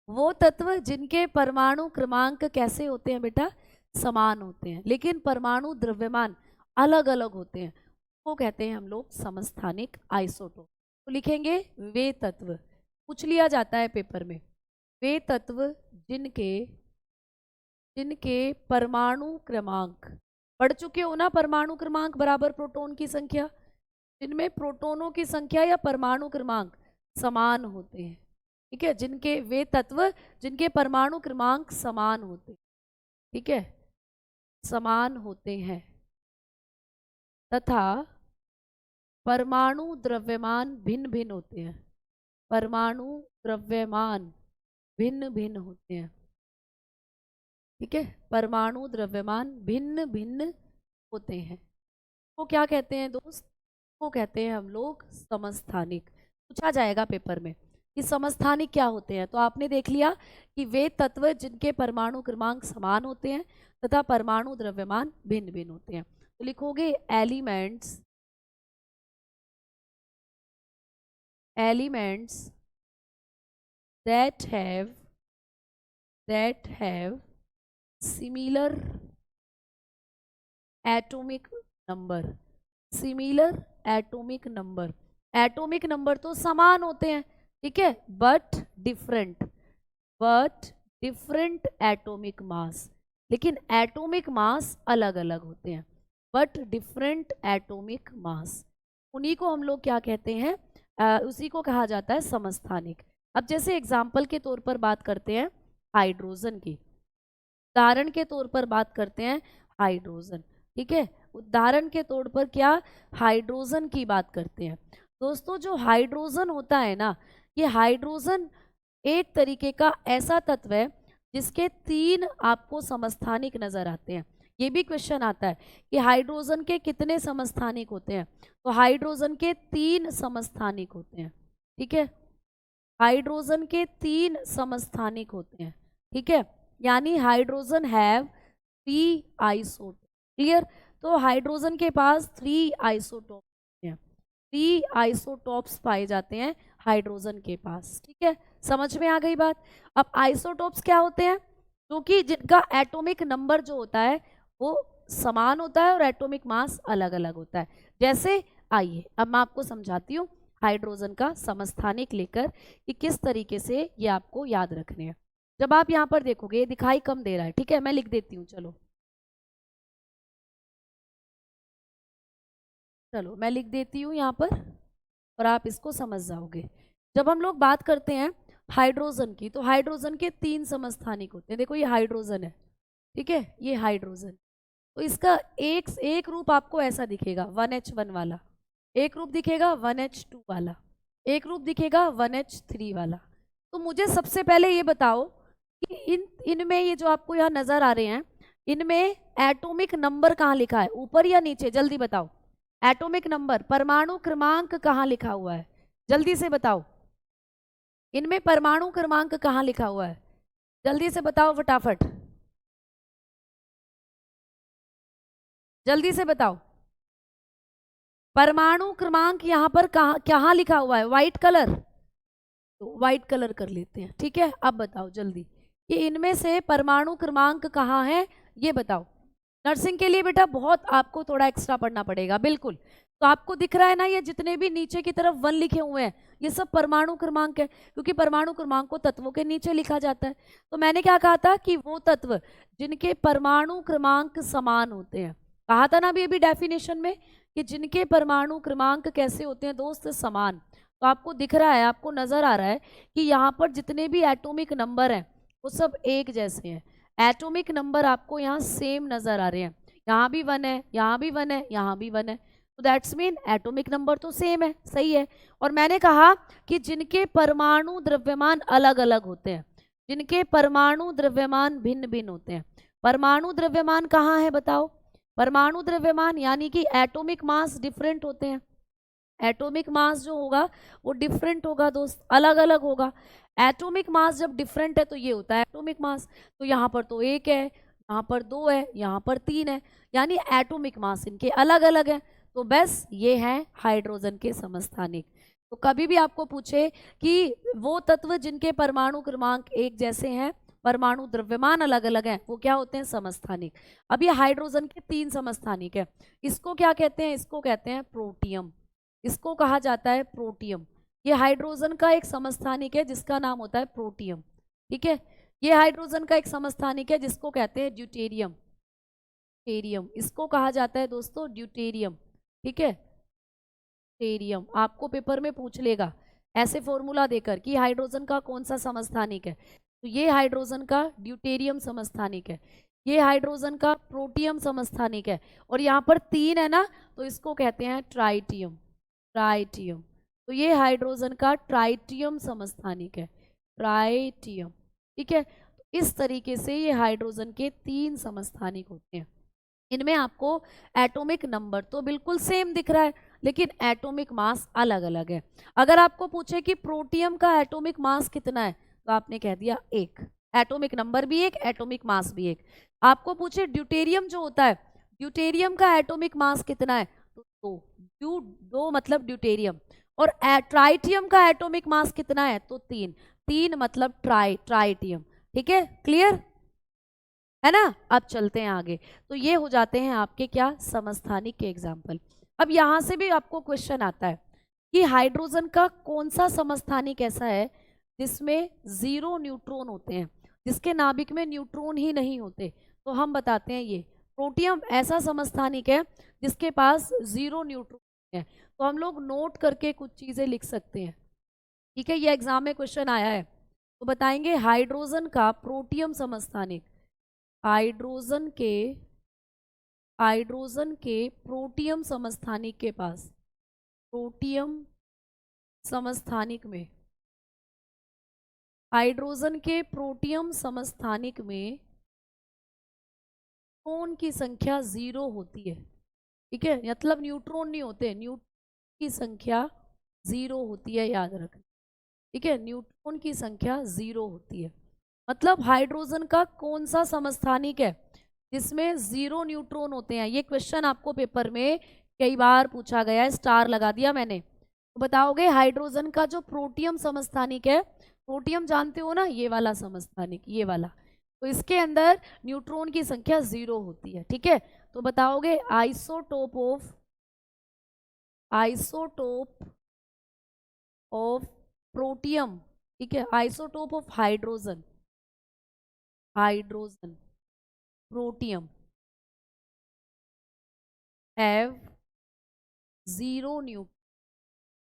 वो तत्व जिनके परमाणु क्रमांक कैसे होते हैं बेटा? समान होते हैं, लेकिन परमाणु द्रव्यमान अलग अलग होते हैं, वो कहते हैं हम लोग समस्थानिक आइसोटोप। तो लिखेंगे वे तत्व, पूछ लिया जाता है पेपर में, वे तत्व जिनके जिनके परमाणु क्रमांक, पढ़ चुके हो ना, परमाणु क्रमांक बराबर प्रोटॉन की संख्या, जिनमें प्रोटॉनों की संख्या या परमाणु क्रमांक समान होते हैं, ठीक है, जिनके, वे तत्व जिनके परमाणु क्रमांक समान होते, ठीक है, समान होते हैं, तथा परमाणु द्रव्यमान भिन्न भिन्न होते हैं। परमाणु द्रव्यमान भिन्न भिन्न होते हैं, ठीक है, परमाणु द्रव्यमान भिन्न भिन्न होते हैं। वो क्या कहते हैं दोस्त? वो कहते हैं हम लोग समस्थानिक। पूछा जाएगा पेपर में कि समस्थानिक क्या होते हैं। तो आपने देख लिया कि वे तत्व जिनके परमाणु क्रमांक समान होते हैं तथा परमाणु द्रव्यमान भिन्न भिन्न होते हैं। तो लिखोगे elements, elements that have similar atomic number, similar atomic number, atomic number तो समान होते हैं, ठीक है, बट डिफरेंट एटॉमिक मास, लेकिन एटॉमिक मास अलग अलग होते हैं, बट डिफरेंट एटॉमिक मास, उन्हीं को हम लोग क्या कहते हैं? उसी को कहा जाता है समस्थानिक। अब जैसे एग्जाम्पल के तौर पर बात करते हैं हाइड्रोजन की, उदाहरण के तौर पर बात करते हैं हाइड्रोजन, ठीक है, उदाहरण के तौर पर क्या, हाइड्रोजन की बात करते हैं। दोस्तों जो हाइड्रोजन होता है ना, ये हाइड्रोजन एक तरीके का ऐसा तत्व है जिसके 3 आपको समस्थानिक नजर आते हैं। ये भी क्वेश्चन आता है कि हाइड्रोजन के कितने समस्थानिक होते हैं। तो हाइड्रोजन के 3 समस्थानिक होते हैं, ठीक है, हाइड्रोजन के 3 समस्थानिक होते हैं, ठीक है, यानी हाइड्रोजन हैव 3 आइसोटोप, क्लियर। तो हाइड्रोजन के पास 3 आइसोटोप हैं, 3 आइसोटोप्स पाए जाते हैं हाइड्रोजन के पास, ठीक है, समझ में आ गई बात। अब आइसोटोप्स क्या होते हैं? क्योंकि जिनका एटॉमिक नंबर जो होता है वो समान होता है और एटॉमिक मास अलग अलग होता है। जैसे आइए अब मैं आपको समझाती हूँ हाइड्रोजन का समस्थानिक लेकर कि किस तरीके से ये आपको याद रखने हैं। जब आप यहाँ पर देखोगे ये दिखाई कम दे रहा है, ठीक है, मैं लिख देती हूँ। चलो मैं लिख देती हूँ यहाँ पर और आप इसको समझ जाओगे। जब हम लोग बात करते हैं हाइड्रोजन की, तो हाइड्रोजन के 3 समस्थानिक होते हैं। देखो ये हाइड्रोजन है, ठीक है, ये हाइड्रोजन। तो इसका एक रूप आपको ऐसा दिखेगा 1H1 वाला, एक रूप दिखेगा 1H2 वाला, एक रूप दिखेगा 1H3 वाला। तो मुझे सबसे पहले ये बताओ कि इनमें ये जो आपको यहाँ नजर आ रहे हैं, इनमें एटॉमिक नंबर कहाँ लिखा है, ऊपर या नीचे? जल्दी बताओ। एटॉमिक नंबर, परमाणु क्रमांक कहाँ लिखा हुआ है? जल्दी से बताओ। इनमें परमाणु क्रमांक कहाँ लिखा हुआ है? जल्दी से बताओ, फटाफट जल्दी से बताओ। परमाणु क्रमांक यहाँ पर कहाँ लिखा हुआ है? व्हाइट कलर, तो व्हाइट कलर कर लेते हैं, ठीक है। अब बताओ जल्दी कि इनमें से परमाणु क्रमांक कहाँ है, ये बताओ। नर्सिंग के लिए बेटा बहुत आपको थोड़ा एक्स्ट्रा पढ़ना पड़ेगा, बिल्कुल। तो आपको दिख रहा है ना, ये जितने भी नीचे की तरफ 1 लिखे हुए हैं ये सब परमाणु क्रमांक है, क्योंकि परमाणु क्रमांक को तत्वों के नीचे लिखा जाता है। तो मैंने क्या कहा था कि वो तत्व जिनके परमाणु क्रमांक समान होते हैं, कहा था ना अभी डेफिनेशन में कि जिनके परमाणु क्रमांक कैसे होते हैं दोस्त? समान। तो आपको दिख रहा है, आपको नजर आ रहा है कि यहाँ पर जितने भी एटॉमिक नंबर हैं वो सब एक जैसे हैं। एटॉमिक नंबर आपको यहाँ सेम नजर आ रहे हैं, यहाँ भी 1 है, यहाँ भी 1 है, यहाँ भी 1 है, तो दैट्स मीन एटॉमिक नंबर तो सेम है, सही है। और मैंने कहा कि जिनके परमाणु द्रव्यमान अलग अलग होते हैं, जिनके परमाणु द्रव्यमान भिन्न भिन्न होते हैं। परमाणु द्रव्यमान कहाँ है बताओ? परमाणु द्रव्यमान यानी कि एटॉमिक मास डिफरेंट होते हैं। एटॉमिक मास जो होगा वो डिफरेंट होगा दोस्त, अलग अलग होगा। एटॉमिक मास जब डिफरेंट है तो ये होता है एटॉमिक मास। तो यहाँ पर तो 1 है, यहाँ पर 2 है, यहाँ पर 3 है, यानी एटॉमिक मास इनके अलग अलग है। तो बस ये है हाइड्रोजन के समस्थानिक। तो कभी भी आपको पूछे कि वो तत्व जिनके परमाणु क्रमांक एक जैसे हैं, परमाणु द्रव्यमान अलग अलग हैं, वो क्या होते हैं? समस्थानिक। अब ये हाइड्रोजन के 3 समस्थानिक है। इसको क्या कहते हैं? इसको कहते हैं प्रोटियम, इसको कहा जाता है प्रोटियम। ये हाइड्रोजन का एक समस्थानिक है जिसका नाम होता है प्रोटियम, ठीक है। ये हाइड्रोजन का एक समस्थानिक है जिसको कहते हैं ड्यूटेरियम, ड्यूटेरियम इसको कहा जाता है दोस्तों, ड्यूटेरियम, ठीक है। ड्यूटेरियम आपको पेपर में पूछ लेगा ऐसे फॉर्मूला देकर कि हाइड्रोजन का कौन सा समस्थानिक है, तो ये हाइड्रोजन का ड्यूटेरियम समस्थानिक है, ये हाइड्रोजन का प्रोटियम समस्थानिक है, और यहाँ पर 3 है ना, तो इसको कहते हैं ट्राइटियम, ट्राइटियम। तो ये हाइड्रोजन का ट्राइटियम समस्थानिक है, ट्राइटियम, ठीक है। तो इस तरीके से ये हाइड्रोजन के 3 समस्थानिक होते हैं। इनमें आपको एटॉमिक नंबर तो बिल्कुल सेम दिख रहा है, लेकिन एटॉमिक मास अलग अलग है। अगर आपको पूछे कि प्रोटियम का एटॉमिक मास कितना है, तो आपने कह दिया 1, एटॉमिक नंबर भी 1, एटॉमिक मास भी 1। आपको पूछे ड्यूटेरियम जो होता है, ड्यूटेरियम का एटॉमिक मास कितना है, तो 2 मतलब ड्यूटेरियम। और ट्राइटियम का एटॉमिक मास कितना है, तो 3 मतलब ट्राइटियम, ठीक है, क्लियर है ना। अब चलते हैं आगे। तो ये हो जाते हैं आपके क्या? समस्थानिक के एग्जाम्पल। अब यहां से भी आपको क्वेश्चन आता है कि हाइड्रोजन का कौन सा समस्थानिक ऐसा है जिसमें 0 न्यूट्रॉन होते हैं, जिसके नाभिक में न्यूट्रॉन ही नहीं होते? तो हम बताते हैं ये प्रोटियम ऐसा समस्थानिक है जिसके पास 0 न्यूट्रॉन है। तो हम लोग नोट करके कुछ चीजें लिख सकते हैं, ठीक है, ये एग्जाम में क्वेश्चन आया है। तो बताएंगे हाइड्रोजन का प्रोटियम समस्थानिक, हाइड्रोजन के प्रोटियम समस्थानिक के पास, प्रोटियम समस्थानिक में, हाइड्रोजन के प्रोटियम समस्थानिक में न्यूट्रॉन की संख्या 0 होती है, ठीक है, मतलब न्यूट्रॉन नहीं होते, न्यूट्रॉन की संख्या 0 होती है, याद रखना, ठीक है, न्यूट्रॉन की संख्या 0 होती है। मतलब हाइड्रोजन का कौन सा समस्थानिक है जिसमें 0 न्यूट्रॉन होते हैं? ये क्वेश्चन आपको पेपर में कई बार पूछा गया है, स्टार लगा दिया मैंने। तो बताओगे हाइड्रोजन का जो प्रोटियम समस्थानिक है, प्रोटियम जानते हो ना, ये वाला समस्थानिक, ये वाला, तो इसके अंदर न्यूट्रॉन की संख्या 0 होती है, ठीक है। तो बताओगे isotope of isotope of protium, ठीक है, isotope of hydrogen, hydrogen protium have 0 neutron.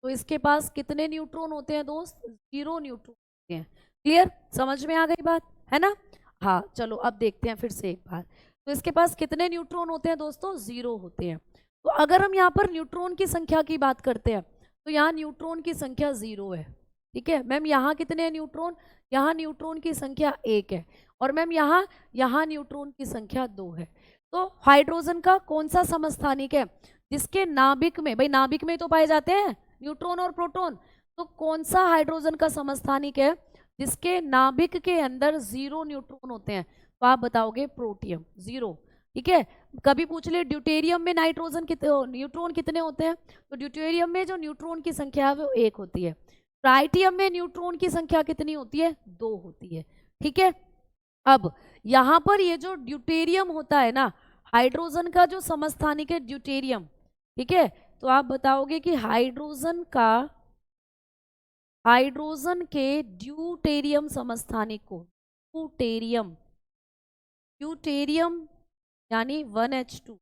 तो इसके पास कितने न्यूट्रॉन होते हैं दोस्त? 0 न्यूट्रॉन होते हैं। क्लियर, समझ में आ गई बात है ना? हाँ चलो अब देखते हैं फिर से एक बार। तो इसके पास कितने न्यूट्रॉन होते हैं दोस्तों? 0 होते हैं। तो अगर हम यहाँ पर न्यूट्रॉन की संख्या की बात करते हैं तो यहाँ न्यूट्रॉन की संख्या 0 है, ठीक है मैम। यहाँ कितने हैं न्यूट्रॉन? यहाँ न्यूट्रॉन की संख्या 1 है। और मैम यहाँ न्यूट्रॉन की संख्या 2 है। तो हाइड्रोजन का कौन सा समस्थानिक है जिसके नाभिक में, भाई नाभिक में तो पाए जाते हैं न्यूट्रॉन और प्रोटॉन, तो कौन सा हाइड्रोजन का समस्थानिक है जिसके नाभिक के अंदर 0 न्यूट्रॉन होते हैं? तो आप बताओगे प्रोटियम 0, ठीक है। कभी पूछ ले ड्यूटेरियम में नाइट्रोजन न्यूट्रॉन कितने होते हैं? तो ड्यूटेरियम में जो न्यूट्रॉन की संख्या है वो 1 होती है। ट्राइटियम में न्यूट्रॉन की संख्या कितनी होती है? 2 होती है, ठीक है। अब यहाँ पर ये जो ड्यूटेरियम होता है ना, हाइड्रोजन का जो समस्थानिक है ड्यूटेरियम, ठीक है। तो आप बताओगे कि हाइड्रोजन के ड्यूटेरियम समस्थानिक को, ड्यूटेरियम यानी 1H2,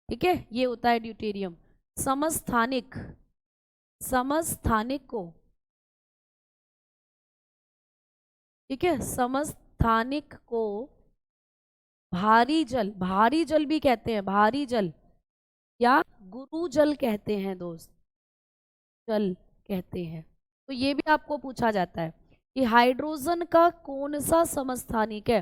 ठीक है, ये होता है ड्यूटेरियम। समस्थानिक को, ठीक है, समस्थानिक को भारी जल भी कहते हैं, भारी जल या गुरु जल कहते हैं दोस्त, जल कहते हैं। तो ये भी आपको पूछा जाता है कि हाइड्रोजन का कौन सा समस्थानिक है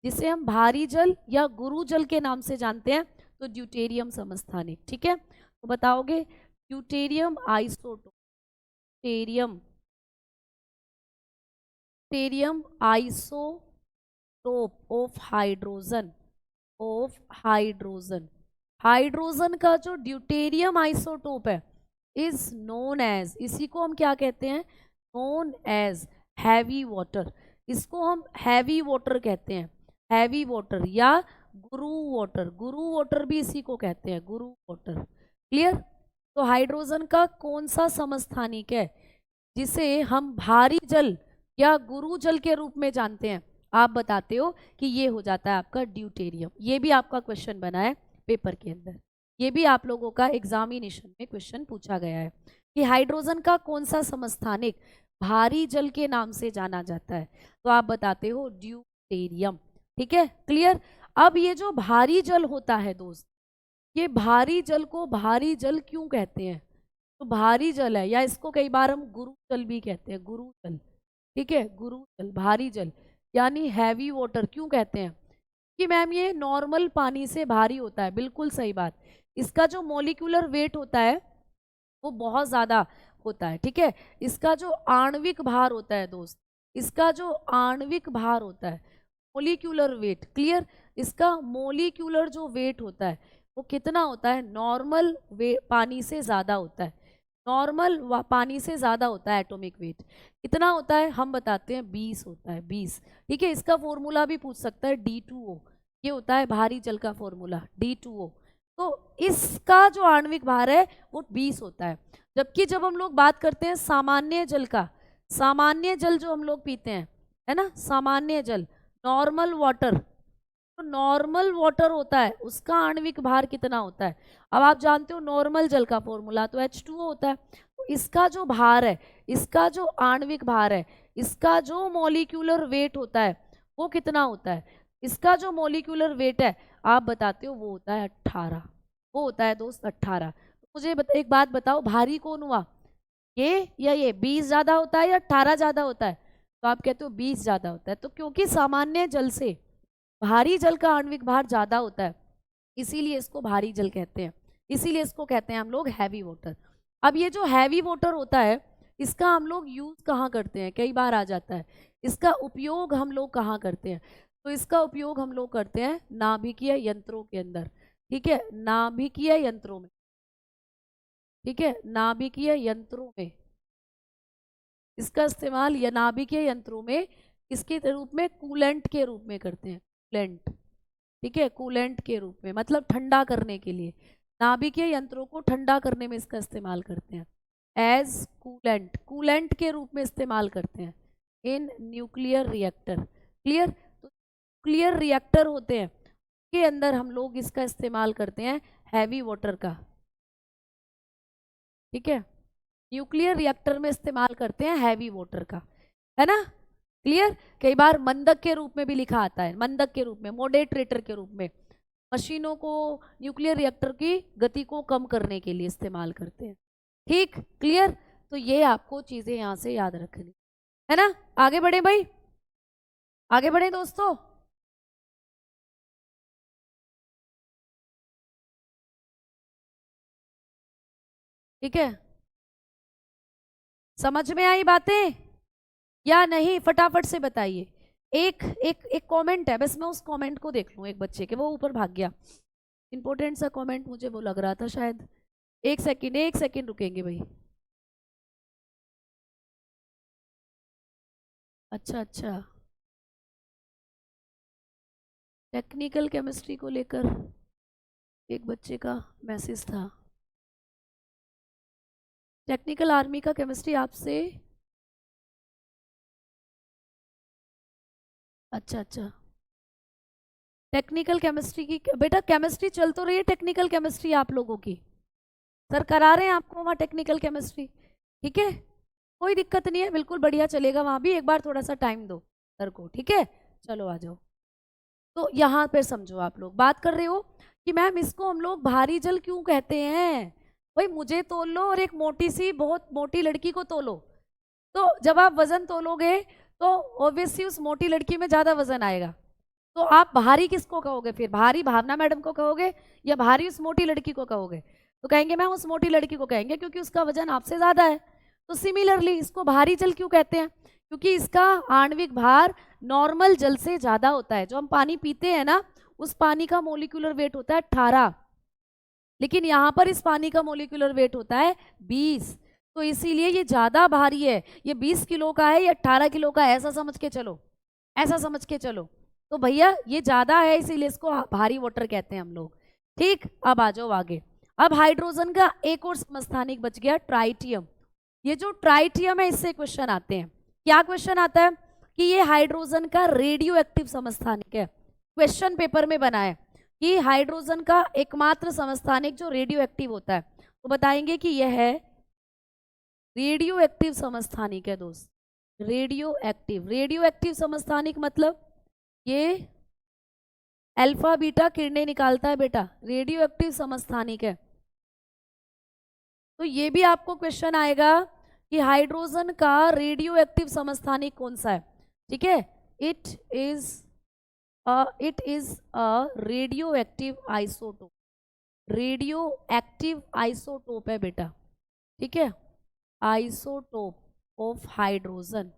जिसे हम भारी जल या गुरु जल के नाम से जानते हैं? तो ड्यूटेरियम समस्थानिक, ठीक है। तो बताओगे deuterium isotope, deuterium isotope of hydrogen का जो ड्यूटेरियम आइसोटोप है इज नोन एज, इसी को हम क्या कहते हैं? Known as heavy water. इसको हम हैवी वाटर कहते हैं, हैवी वाटर या गुरु वाटर भी इसी को कहते हैं, गुरु वाटर। क्लियर। तो हाइड्रोजन का कौन सा समस्थानिक है जिसे हम भारी जल या गुरु जल के रूप में जानते हैं? आप बताते हो कि ये हो जाता है आपका ड्यूटेरियम। ये भी आपका क्वेश्चन बना है पेपर के अंदर, ये भी आप लोगों का एग्जामिनेशन में क्वेश्चन पूछा गया है कि हाइड्रोजन का कौन सा समस्थानिक भारी जल के नाम से जाना जाता है? तो आप बताते हो ड्यूटेरियम, ठीक है। क्लियर। अब ये जो भारी जल होता है दोस्त, ये भारी जल को भारी जल क्यों कहते हैं? तो भारी जल है, या इसको कई बार हम गुरु जल भी कहते हैं, गुरु जल, ठीक है, गुरु जल, भारी जल यानी हैवी वाटर क्यों कहते हैं? कि मैम ये नॉर्मल पानी से भारी होता है, बिल्कुल सही बात। इसका जो मॉलिक्यूलर वेट होता है वो बहुत ज़्यादा होता है, ठीक है। इसका जो आणविक भार होता है दोस्त, इसका जो आणविक भार होता है, मोलिक्यूलर वेट, क्लियर, इसका मोलिक्यूलर जो वेट होता है वो कितना होता है? नॉर्मल पानी से ज़्यादा होता है, नॉर्मल पानी से ज़्यादा होता है एटॉमिक वेट। कितना होता है? हम बताते हैं 20 होता है, 20, ठीक है। इसका फॉर्मूला भी पूछ सकता है D2O, ये होता है भारी जल का फॉर्मूला D2O। तो इसका जो आणविक भार है वो 20 होता है। जबकि जब हम लोग बात करते हैं सामान्य जल का, सामान्य जल जो हम लोग पीते हैं, है ना, सामान्य जल, नॉर्मल वाटर, तो नॉर्मल वाटर होता है उसका आणविक भार कितना होता है? अब आप जानते हो नॉर्मल जल का फॉर्मूला तो H2O होता है। तो इसका जो भार है, इसका जो आणविक भार है, इसका जो मॉलिक्यूलर वेट होता है वो कितना होता है? इसका जो मॉलिक्यूलर वेट है आप बताते हो वो होता है 18, वो होता है दोस्त 18। तो मुझे एक बात बताओ, भारी कौन हुआ, ये या ये? 20 ज़्यादा होता है या 18 ज़्यादा होता है? तो आप कहते हो 20 ज़्यादा होता है। तो क्योंकि सामान्य जल से भारी जल का आणविक भार ज़्यादा होता है इसीलिए इसको भारी जल कहते हैं, इसीलिए इसको कहते हैं हम लोग हैवी वाटर। अब ये जो हैवी वाटर होता है इसका हम लोग यूज़ कहाँ करते हैं? कई बार आ जाता है, इसका उपयोग हम लोग कहाँ करते हैं? तो इसका उपयोग हम लोग करते हैं नाभिकीय यंत्रों के अंदर, ठीक है, नाभिकीय यंत्रों में, ठीक है, नाभिकीय यंत्रों में इसका इस्तेमाल या नाभिकीय यंत्रों में इसके रूप में कूलेंट के रूप में करते हैं, कूलेंट, ठीक है, कूलेंट के रूप में, मतलब ठंडा करने के लिए, नाभिकीय यंत्रों को ठंडा करने में इसका इस्तेमाल करते हैं, एज कूलेंट, कूलेंट के रूप में इस्तेमाल करते हैं इन न्यूक्लियर रिएक्टर। क्लियर? तो न्यूक्लियर रिएक्टर होते हैं के अंदर हम लोग इसका इस्तेमाल करते हैं हैवी वाटर का। ठीक है, न्यूक्लियर रिएक्टर में इस्तेमाल करते हैं हैवी वाटर का, है ना? क्लियर? कई बार मंदक के रूप में भी लिखा आता है, मंदक के रूप में, मॉडरेटर के रूप में। मशीनों को न्यूक्लियर रिएक्टर की गति को कम करने के लिए इस्तेमाल करते हैं। ठीक, क्लियर? तो ये आपको चीजें यहां से याद रखनी है ना। आगे बढ़े भाई, आगे बढ़े दोस्तों। ठीक है, समझ में आई बातें या नहीं? फटाफट से बताइए। एक एक एक कमेंट है बस, मैं उस कमेंट को देख लूं, एक बच्चे के, वो ऊपर भाग गया। इंपॉर्टेंट सा कमेंट मुझे वो लग रहा था शायद। एक सेकंड रुकेंगे भाई। अच्छा अच्छा, टेक्निकल केमिस्ट्री को लेकर एक बच्चे का मैसेज था। टेक्निकल आर्मी का केमिस्ट्री आपसे, अच्छा अच्छा, टेक्निकल केमिस्ट्री की बेटा केमिस्ट्री चल तो रही है, टेक्निकल केमिस्ट्री आप लोगों की सर करा रहे हैं आपको वहाँ टेक्निकल केमिस्ट्री। ठीक है, कोई दिक्कत नहीं है, बिल्कुल बढ़िया चलेगा वहाँ भी। एक बार थोड़ा सा टाइम दो सर को, ठीक है? चलो आ जाओ। तो यहाँ पे समझो, आप लोग बात कर रहे हो कि मैम इसको हम लोग भारी जल क्यों कहते हैं। भाई मुझे तोल लो और एक मोटी सी बहुत मोटी लड़की को तोलो, तो जब आप वजन तोलोगे तो ऑब्वियसली उस मोटी लड़की में ज्यादा वजन आएगा। तो आप भारी किसको कहोगे फिर? भारी भावना मैडम को कहोगे या भारी उस मोटी लड़की को कहोगे? तो कहेंगे मैम उस मोटी लड़की को कहेंगे, क्योंकि उसका वजन आपसे ज्यादा है। तो सिमिलरली इसको भारी जल क्यों कहते हैं? क्योंकि इसका आणविक भार नॉर्मल जल से ज्यादा होता है। जो हम पानी पीते हैं ना, उस पानी का मोलिकुलर वेट होता है 18, लेकिन यहाँ पर इस पानी का मोलिकुलर वेट होता है 20। तो इसीलिए ये ज्यादा भारी है। ये 20 किलो का है या 18 किलो का है, ऐसा समझ के चलो, ऐसा समझ के चलो। तो भैया ये ज्यादा है, इसीलिए इसको भारी वाटर कहते हैं हम लोग। ठीक, अब आ जाओ आगे। अब हाइड्रोजन का एक और समस्थानिक बच गया, ट्राइटियम। ये जो ट्राइटियम है, इससे क्वेश्चन आते हैं। क्या क्वेश्चन आता है? कि ये हाइड्रोजन का रेडियो एक्टिव समस्थानिक है। क्वेश्चन पेपर में बना है कि हाइड्रोजन का एकमात्र समस्थानिक जो रेडियो एक्टिव होता है, तो बताएंगे कि यह है रेडियो एक्टिव समस्थानिक है दोस्त। रेडियो एक्टिव समस्थानिक मतलब ये अल्फा बीटा किरणें निकालता है बेटा, रेडियो एक्टिव समस्थानिक है। तो ये भी आपको क्वेश्चन आएगा कि हाइड्रोजन का रेडियो एक्टिव समस्थानिक कौन सा है। ठीक है, it is a radio active isotope. Radio active isotope है बेटा, ठीक है, isotope of hydrogen,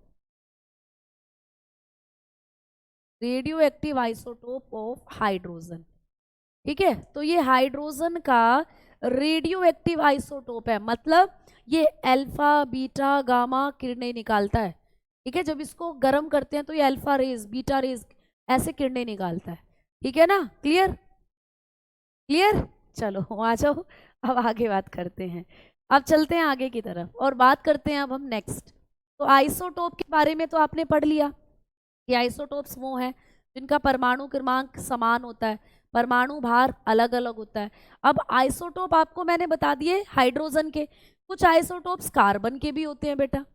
radio active isotope of hydrogen. ठीक है, तो ये हाइड्रोजन का रेडियो एक्टिव आइसोटोप है, मतलब ये अल्फा बीटा गामा किरणें निकालता है। ठीक है, जब इसको गर्म करते हैं तो ये अल्फा रेज बीटा रेज ऐसे किरणें निकालता है। ठीक है ना, क्लियर? क्लियर? चलो आ जाओ, अब आगे बात करते हैं। अब चलते हैं आगे की तरफ और बात करते हैं अब हम नेक्स्ट। तो आइसोटोप के बारे में तो आपने पढ़ लिया कि आइसोटोप्स वो हैं जिनका परमाणु क्रमांक समान होता है, परमाणु भार अलग अलग होता है। अब आइसोटोप आपको मैंने बता दिए हाइड्रोजन के। कुछ आइसोटोप्स कार्बन के भी होते हैं बेटा,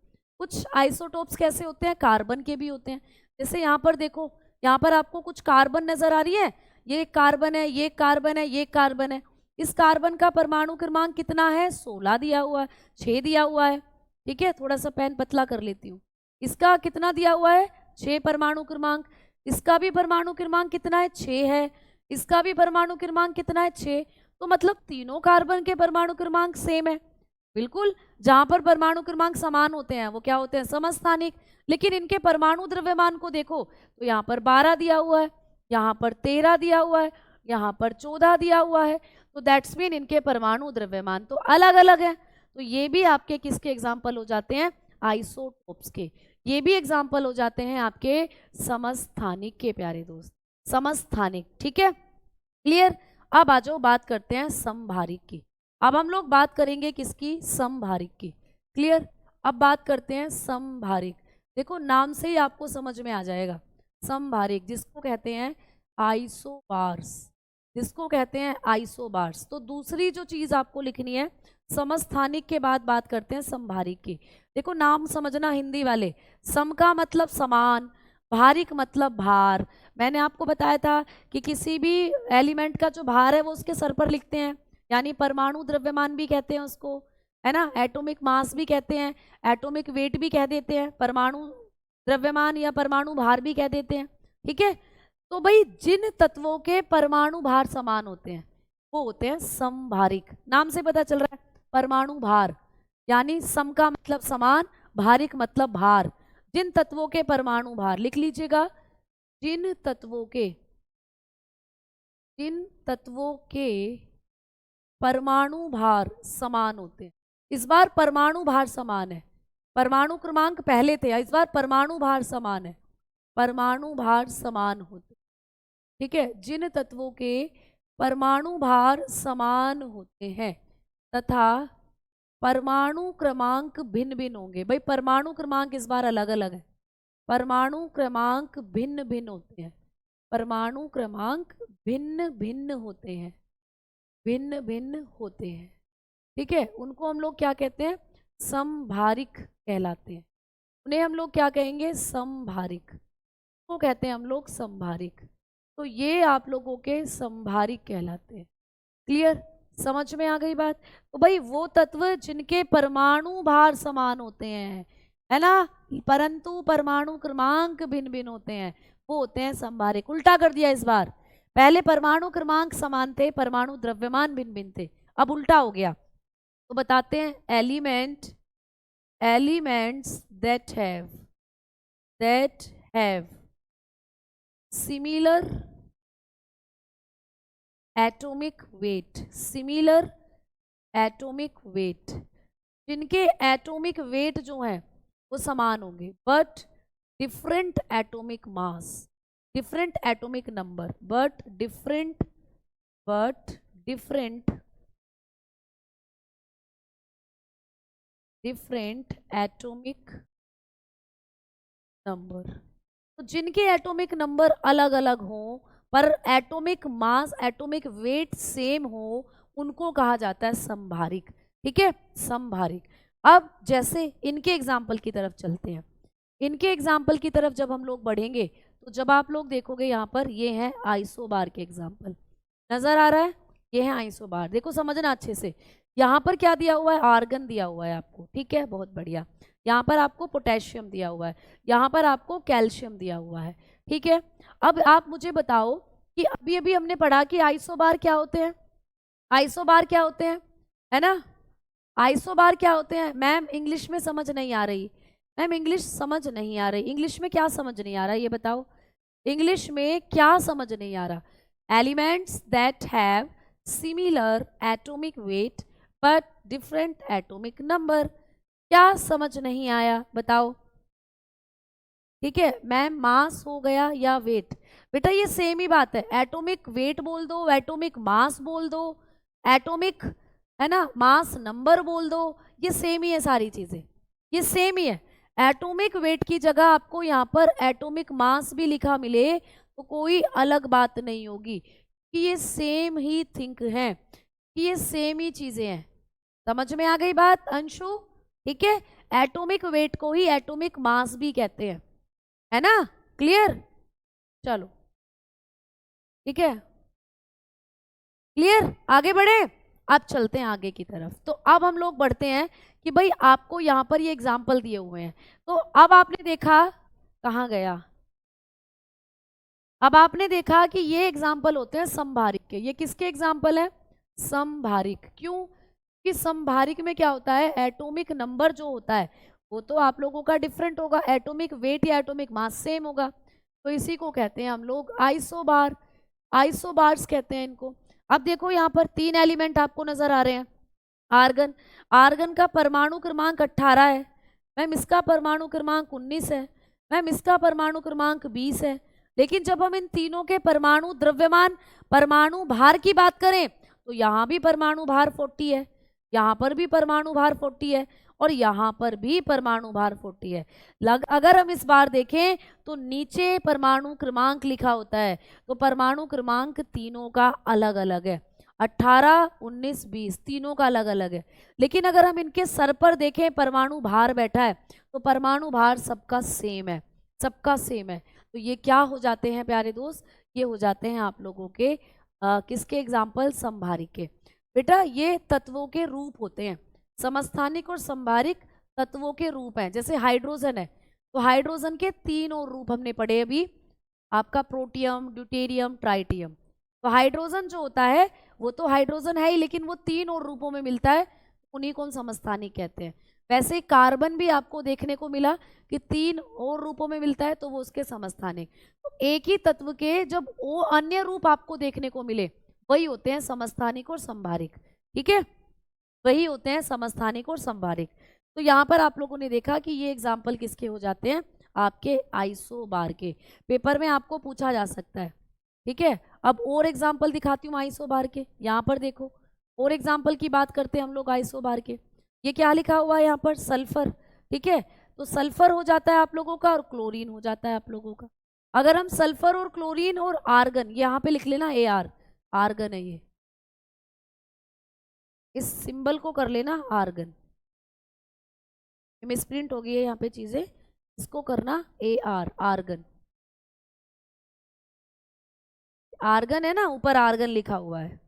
कुछ आइसोटोप्स कैसे होते हैं? कार्बन के भी होते हैं। जैसे यहाँ पर देखो, यहाँ पर आपको कुछ कार्बन नजर आ रही है, ये कार्बन है, ये कार्बन है, ये कार्बन है। इस कार्बन का परमाणु क्रमांक कितना है? 16 दिया हुआ है, 6 दिया हुआ है। ठीक है, थोड़ा सा पेन पतला कर लेती हूँ। इसका कितना दिया हुआ है? 6 परमाणु क्रमांक। इसका भी परमाणु क्रमांक कितना है? 6 है। इसका भी परमाणु क्रमांक कितना है? 6। तो मतलब तीनों कार्बन के परमाणु क्रमांक सेम है। बिल्कुल, जहां पर परमाणु क्रमांक समान होते हैं वो क्या होते हैं? समस्थानिक। लेकिन इनके परमाणु द्रव्यमान को देखो तो यहाँ पर 12 दिया हुआ है, यहाँ पर 13 दिया हुआ है, यहाँ पर 14 दिया हुआ है। तो दैट्स मीन इनके परमाणु द्रव्यमान तो अलग अलग है। तो ये भी आपके किसके एग्जाम्पल हो जाते हैं? आइसोटोप्स के। ये भी एग्जाम्पल हो जाते हैं आपके समस्थानिक के, प्यारे दोस्त, समस्थानिक। ठीक है, क्लियर? अब आ जाओ बात करते हैं समभारिक की। अब हम लोग बात करेंगे किसकी? समभारिक की। क्लियर? अब बात करते हैं समभारिक। देखो नाम से ही आपको समझ में आ जाएगा। समभारिक जिसको कहते हैं आइसोबार्स, जिसको कहते हैं आइसोबार्स। तो दूसरी जो चीज आपको लिखनी है, समस्थानिक के बाद बात करते हैं समभारिक की। देखो नाम समझना हिंदी वाले, सम का मतलब समान, भारिक मतलब भार। मैंने आपको बताया था कि किसी भी एलिमेंट का जो भार है वो उसके सर पर लिखते हैं, यानी परमाणु द्रव्यमान भी कहते हैं उसको, है ना, एटॉमिक मास भी कहते हैं, एटॉमिक वेट भी कह देते हैं, परमाणु द्रव्यमान या परमाणु भार भी कह देते हैं। ठीक है, तो भाई जिन तत्वों के परमाणु भार समान होते हैं वो होते हैं समभारिक। नाम से पता चल रहा है, परमाणु भार, यानी सम का मतलब समान, भारिक मतलब भार। जिन तत्वों के परमाणु भार, लिख लीजिएगा, जिन तत्वों के परमाणु भार समान होते हैं। इस बार परमाणु भार समान है, परमाणु क्रमांक पहले थे, इस बार परमाणु भार समान है, परमाणु भार समान होते। ठीक है, जिन तत्वों के परमाणु भार समान होते हैं तथा परमाणु क्रमांक भिन्न भिन्न होंगे। भाई परमाणु क्रमांक इस बार अलग अलग है, परमाणु क्रमांक भिन्न भिन्न होते हैं, परमाणु क्रमांक भिन्न भिन्न होते हैं, भिन्न भिन्न होते हैं। ठीक है, उनको हम लोग क्या कहते हैं? समभारिक कहलाते हैं। उन्हें हम लोग क्या कहेंगे? समभारिक, वो कहते हैं हम लोग समभारिक। तो ये आप लोगों के समभारिक कहलाते हैं। क्लियर? समझ में आ गई बात? तो भाई वो तत्व जिनके परमाणु भार समान होते हैं, है ना, परंतु परमाणु क्रमांक भिन्न भिन्न होते हैं, वो होते हैं समभारिक। उल्टा कर दिया इस बार, पहले परमाणु क्रमांक समान थे, परमाणु द्रव्यमान भिन्न भिन्न थे, अब उल्टा हो गया। तो बताते हैं, elements that have similar atomic weight, similar atomic weight, जिनके एटॉमिक वेट जो है वो समान होंगे, but different atomic mass, different atomic number, but different atomic number. तो जिनके एटॉमिक नंबर अलग अलग हों पर atomic mass, atomic weight same हो, उनको कहा जाता है समभारिक। ठीक है, समभारिक। अब जैसे इनके एग्जाम्पल की तरफ चलते हैं। इनके एग्जाम्पल की तरफ जब हम लोग बढ़ेंगे तो जब आप लोग देखोगे यहाँ पर, ये है आइसोबार के एग्जाम्पल, नजर आ रहा है, ये है आइसोबार। देखो समझना अच्छे से, यहाँ पर क्या दिया हुआ है? आर्गन दिया हुआ है आपको। ठीक है, बहुत बढ़िया। यहाँ पर आपको पोटेशियम दिया हुआ है, यहाँ पर आपको कैल्शियम दिया हुआ है। ठीक है, अब आप मुझे बताओ कि अभी अभी हमने पढ़ा कि आइसोबार क्या होते हैं, आइसोबार क्या होते हैं, है ना, आइसोबार क्या होते हैं? मैम इंग्लिश में समझ नहीं आ रही, मैम इंग्लिश समझ नहीं आ रही, इंग्लिश में क्या समझ नहीं आ रहा ये बताओ, इंग्लिश में क्या समझ नहीं आ रहा? Elements that have similar atomic weight but different atomic number. क्या समझ नहीं आया बताओ? ठीक है मैम, मास हो गया या वेट, बेटा ये सेम ही बात है, एटॉमिक वेट बोल दो, एटॉमिक मास बोल दो, एटॉमिक, है ना, मास नंबर बोल दो, ये सेम ही है, सारी चीजें ये सेम ही है। एटॉमिक वेट की जगह आपको यहाँ पर एटॉमिक मास भी लिखा मिले तो कोई अलग बात नहीं होगी, कि ये सेम ही थिंक है, कि ये सेम ही चीजें हैं। समझ में आ गई बात अंशु? ठीक है, एटॉमिक वेट को ही एटॉमिक मास भी कहते हैं, है ना, क्लियर? चलो ठीक है, क्लियर, आगे बढ़े। अब चलते हैं आगे की तरफ। तो अब हम लोग बढ़ते हैं कि भाई आपको यहाँ पर ये एग्जाम्पल दिए हुए हैं, तो अब आपने देखा, कहाँ गया, अब आपने देखा कि ये एग्जाम्पल होते हैं समभारिक के। ये किसके एग्जाम्पल है? समभारिक। क्यों? कि समभारिक में क्या होता है, एटॉमिक नंबर जो होता है वो तो आप लोगों का डिफरेंट होगा, एटॉमिक वेट या एटॉमिक मास सेम होगा, तो इसी को कहते हैं हम लोग आइसोबार, आइसोबार्स कहते हैं इनको। अब देखो यहाँ पर 3 एलिमेंट आपको नजर आ रहे हैं। आर्गन, आर्गन का परमाणु क्रमांक 18 है, मैम इसका परमाणु क्रमांक 19 है, मैम इसका परमाणु क्रमांक 20 है, लेकिन जब हम इन तीनों के परमाणु द्रव्यमान, परमाणु भार की बात करें तो यहाँ भी परमाणु भार 40 है, यहाँ पर भी परमाणु भार 40 है और यहाँ पर भी परमाणु भार 40 है। अगर हम इस बार देखें तो नीचे परमाणु क्रमांक लिखा होता है, तो परमाणु क्रमांक तीनों का अलग अलग है, 18, 19, 20 तीनों का अलग अलग है। लेकिन अगर हम इनके सर पर देखें परमाणु भार बैठा है तो परमाणु भार सबका सेम है, सबका सेम है। तो ये क्या हो जाते हैं प्यारे दोस्त, ये हो जाते हैं आप लोगों के किसके एग्जाम्पल, समभारिक के। बेटा ये तत्वों के रूप होते हैं, समस्थानिक और संभारिक तत्वों के रूप हैं। जैसे हाइड्रोजन है तो हाइड्रोजन के 3 और रूप हमने पढ़े अभी, आपका प्रोटियम, ड्यूटेरियम, ट्राइटियम। तो हाइड्रोजन जो होता है वो तो हाइड्रोजन है ही, लेकिन वो 3 और रूपों में मिलता है, उन्हीं को हम समस्थानिक कहते हैं। वैसे कार्बन भी आपको देखने को मिला कि 3 और रूपों में मिलता है, तो वो उसके समस्थानिक। तो एक ही तत्व के जब वो अन्य रूप आपको देखने को मिले वही होते हैं समस्थानिक और संभारिक, ठीक है, वही होते हैं समस्थानिक और संभारिक। तो यहाँ पर आप लोगों ने देखा कि ये एग्जाम्पल किसके हो जाते हैं, आपके आइसोबार के। पेपर में आपको पूछा जा सकता है, ठीक है। अब और एग्जाम्पल दिखाती हूँ आइसोबार के, यहाँ पर देखो और एग्जाम्पल की बात करते हैं हम लोग आइसोबार के। ये क्या लिखा हुआ है यहाँ पर, सल्फर, ठीक है। तो सल्फर हो जाता है आप लोगों का और क्लोरीन हो जाता है आप लोगों का। अगर हम सल्फर और क्लोरीन और आर्गन, यहाँ पे लिख लेना AR, आर्गन है ये, इस सिंबल को कर लेना आर्गन, मिसप्रिंट हो गई है यहाँ पे चीजें, इसको करना AR, आर्गन। आर्गन है ना, ऊपर आर्गन लिखा हुआ है,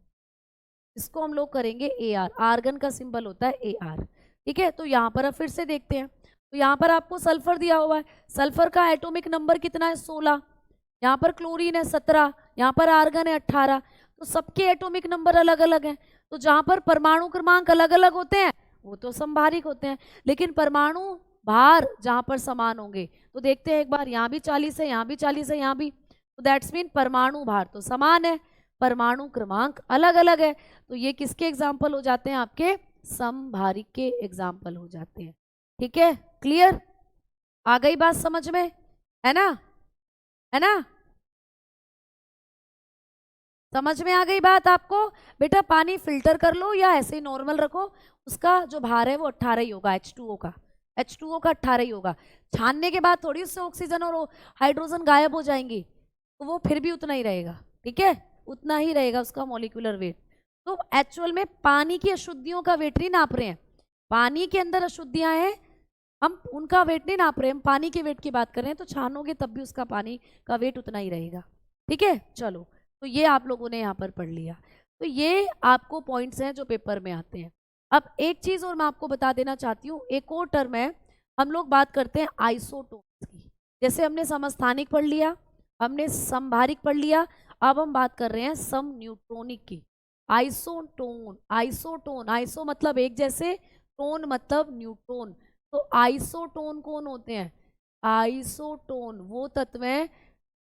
इसको हम लोग करेंगे AR, आर्गन का सिंबल होता है AR, ठीक है। तो यहाँ पर अब फिर से देखते हैं, तो यहाँ पर आपको सल्फर दिया हुआ है, सल्फर का एटॉमिक नंबर कितना है, 16, यहाँ पर क्लोरीन है 17, यहाँ पर आर्गन है 18, तो सबके एटॉमिक नंबर अलग अलग हैं। तो जहाँ पर परमाणु क्रमांक अलग अलग होते हैं वो तो संभारिक होते हैं, लेकिन परमाणु भार जहाँ पर समान होंगे, तो देखते हैं एक बार, यहाँ भी 40 है, यहाँ भी 40 है, यहाँ भी, तो दैट्स मीन परमाणु भार तो समान है, परमाणु क्रमांक अलग अलग है। तो ये किसके एग्जाम्पल हो जाते हैं, आपके समभारिक के एग्जाम्पल हो जाते हैं, ठीक है। क्लियर, आ गई बात समझ में, है ना, है ना, समझ में आ गई बात आपको। बेटा पानी फिल्टर कर लो या ऐसे ही नॉर्मल रखो, उसका जो भार है वो 18 ही होगा, H2O का, H2O का 18 ही होगा। छानने के बाद थोड़ी उससे ऑक्सीजन और हाइड्रोजन गायब हो जाएंगी, तो वो फिर भी उतना ही रहेगा, ठीक है, उतना ही रहेगा उसका मॉलिक्यूलर वेट। तो एक्चुअल में पानी की अशुद्धियों का वेट नहीं नाप रहे हैं, पानी के अंदर अशुद्धियां हैं, हम उनका वेट नहीं नाप रहे हैं, हम पानी के वेट की बात कर रहे हैं। तो छानोगे तब भी उसका पानी का वेट उतना ही रहेगा, ठीक है। चलो, तो ये आप लोगों ने यहाँ पर पढ़ लिया। तो ये आपको पॉइंट्स हैं जो पेपर में आते हैं। अब एक चीज और मैं आपको बता देना चाहती हूँ, एक और टर्म है, हम लोग बात करते हैं आइसोटोन्स की। जैसे हमने समस्थानिक पढ़ लिया, हमने संभारिक पढ़ लिया, अब हम बात कर रहे हैं सम न्यूट्रॉनिक की। आइसोटोन, आइसोटोन, आइसो मतलब एक जैसे, टोन मतलब न्यूट्रॉन। तो आइसोटोन कौन होते हैं, आइसोटोन वो तत्व हैं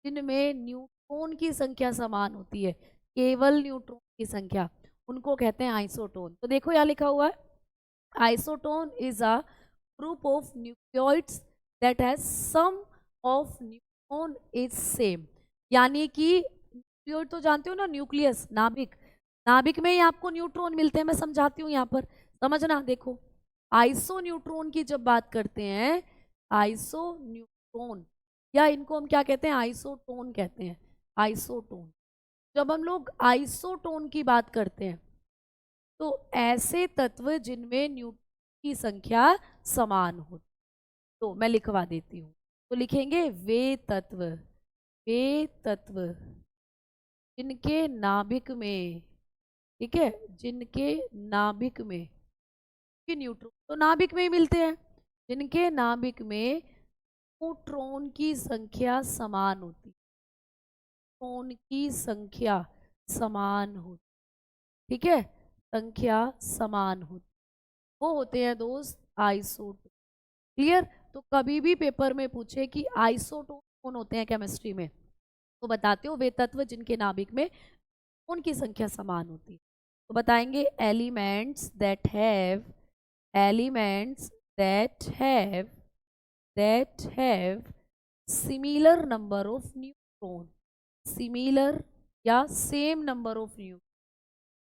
जिनमें न्यूट्रॉन की संख्या समान होती है, केवल न्यूट्रॉन की संख्या, उनको कहते हैं आइसोटोन। तो देखो यहाँ लिखा हुआ है, isotone is a group of nucleoids that has sum of neutron is same. यानी कि न्यूक्लियोइड तो जानते हो ना, न्यूक्लियस, नाभिक, नाभिक में ही आपको न्यूट्रॉन मिलते हैं। मैं समझाती हूँ यहाँ पर, समझना। देखो आइसो न्यूट्रॉन की जब बात करते हैं, आइसो न्यूट्रॉन, या इनको हम क्या कहते हैं, आइसोटोन कहते हैं, आइसोटोन। जब हम लोग आइसोटोन की बात करते हैं तो ऐसे तत्व जिनमें न्यूट्रॉन की संख्या समान हो। तो मैं लिखवा देती हूँ, तो लिखेंगे वे तत्व, वे तत्व जिनके नाभिक में, ठीक है, जिनके नाभिक में न्यूट्रॉन तो नाभिक में ही मिलते हैं, जिनके नाभिक में न्यूट्रॉन की संख्या समान होती, न्यूट्रॉन की संख्या समान होती, ठीक है, संख्या समान होती, वो होते हैं दोस्त आइसोटोन। क्लियर। तो कभी भी पेपर में पूछे कि आइसोटोन कौन होते हैं केमिस्ट्री में, तो बताते हो वे तत्व जिनके नाभिक में उनकी संख्या समान होती है। तो बताएंगे elements that have, elements that have similar number of neutron, neutron, similar या सेम नंबर ऑफ न्यूट्रॉन,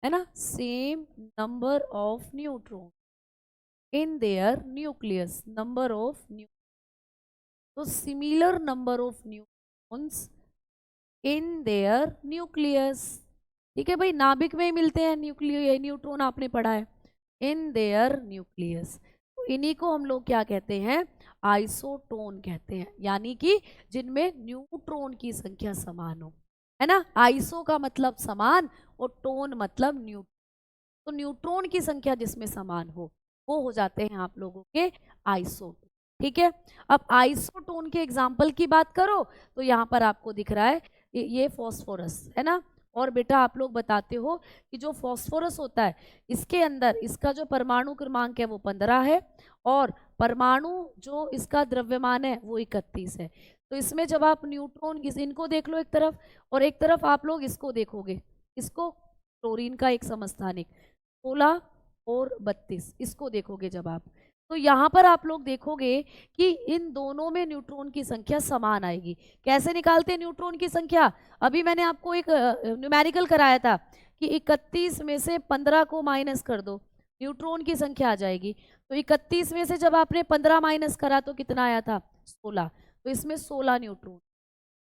है ना, same number of neutron in their nucleus, number of neutron, तो similar number of neutrons in their nucleus. ठीक है भाई, नाभिक में ही मिलते हैं न्यूट्रॉन, आपने पढ़ा है, इन देयर न्यूक्लियस। तो इन्हीं को हम लोग क्या कहते हैं, आइसोटोन कहते हैं, यानी कि जिनमें न्यूट्रॉन की संख्या समान हो, है ना। आइसो का मतलब समान और टोन मतलब न्यूट्रॉन, तो न्यूट्रॉन की संख्या जिसमें समान हो वो हो जाते हैं आप लोगों के आइसोटोन। ठीक है, अब आइसोटोन के एग्जाम्पल की बात करो तो यहाँ पर आपको दिख रहा है ये फॉस्फोरस, है ना। और बेटा आप लोग बताते हो कि जो फॉस्फोरस होता है इसके अंदर इसका जो परमाणु क्रमांक है वो 15 है और परमाणु जो इसका द्रव्यमान है वो 31 है। तो इसमें जब आप न्यूट्रॉन इनको देख लो एक तरफ, और एक तरफ आप लोग इसको देखोगे, इसको क्लोरीन का एक समस्थानिक 16 और 32, इसको देखोगे जब आप, तो यहाँ पर आप लोग देखोगे कि इन दोनों में न्यूट्रॉन की संख्या समान आएगी। कैसे निकालते हैं न्यूट्रॉन की संख्या, अभी मैंने आपको एक न्यूमेरिकल कराया था कि 31 में से 15 को माइनस कर दो, न्यूट्रॉन की संख्या आ जाएगी। तो 31 में से जब आपने 15 माइनस करा तो कितना आया था, 16, तो इसमें 16 न्यूट्रॉन।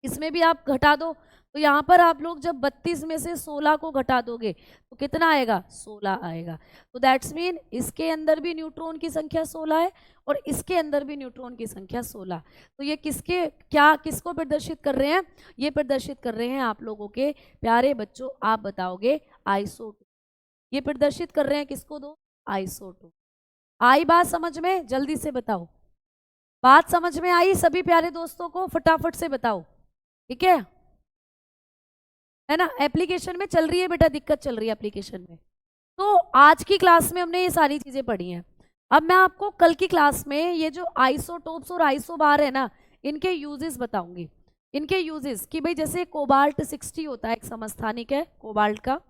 इसमें भी आप घटा दो, तो यहाँ पर आप लोग जब 32 में से 16 को घटा दोगे तो कितना आएगा, 16 आएगा। तो दैट्स मीन इसके अंदर भी न्यूट्रॉन की संख्या 16 है और इसके अंदर भी न्यूट्रॉन की संख्या 16। तो ये किसको प्रदर्शित कर रहे हैं, ये प्रदर्शित कर रहे हैं आप लोगों के प्यारे बच्चों, आप बताओगे आइसोटोन। ये प्रदर्शित कर रहे हैं किसको, दो आइसोटोन। आई बात समझ में, जल्दी से बताओ, बात समझ में आई सभी प्यारे दोस्तों को, फटाफट से बताओ। ठीक है ना, एप्लीकेशन में चल रही है बेटा, दिक्कत चल रही है एप्लीकेशन में। तो आज की क्लास में हमने ये सारी चीजें पढ़ी हैं। अब मैं आपको कल की क्लास में ये जो आइसोटोप्स और आइसोबार है ना, इनके यूजेस बताऊंगी। इनके यूजेस कि भाई जैसे कोबाल्ट 60 होता है, एक समस्थानिक है कोबाल्ट का,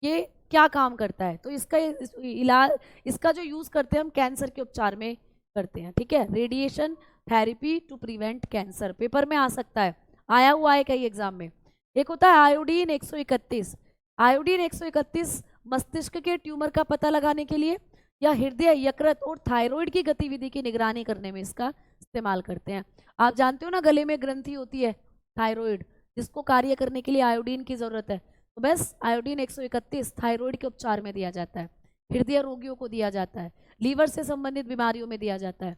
ये क्या काम करता है, तो इसका इलाज, इसका जो यूज करते हैं हम कैंसर के उपचार में करते हैं। ठीक है, radiation therapy to prevent cancer, paper में आ सकता है, आया हुआ है कई एग्जाम में। एक होता है आयोडीन 131, आयोडीन 131 मस्तिष्क के ट्यूमर का पता लगाने के लिए या हृदय, यकृत और थायराइड की गतिविधि की निगरानी करने में इसका इस्तेमाल करते हैं। आप जानते हो ना, गले में ग्रंथि होती है थायराइड, जिसको कार्य करने के लिए आयोडीन की जरूरत है, तो बस आयोडीन 131 थायराइड के उपचार में दिया जाता है, हृदय रोगियों को दिया जाता है, लीवर से संबंधित बीमारियों में दिया जाता है।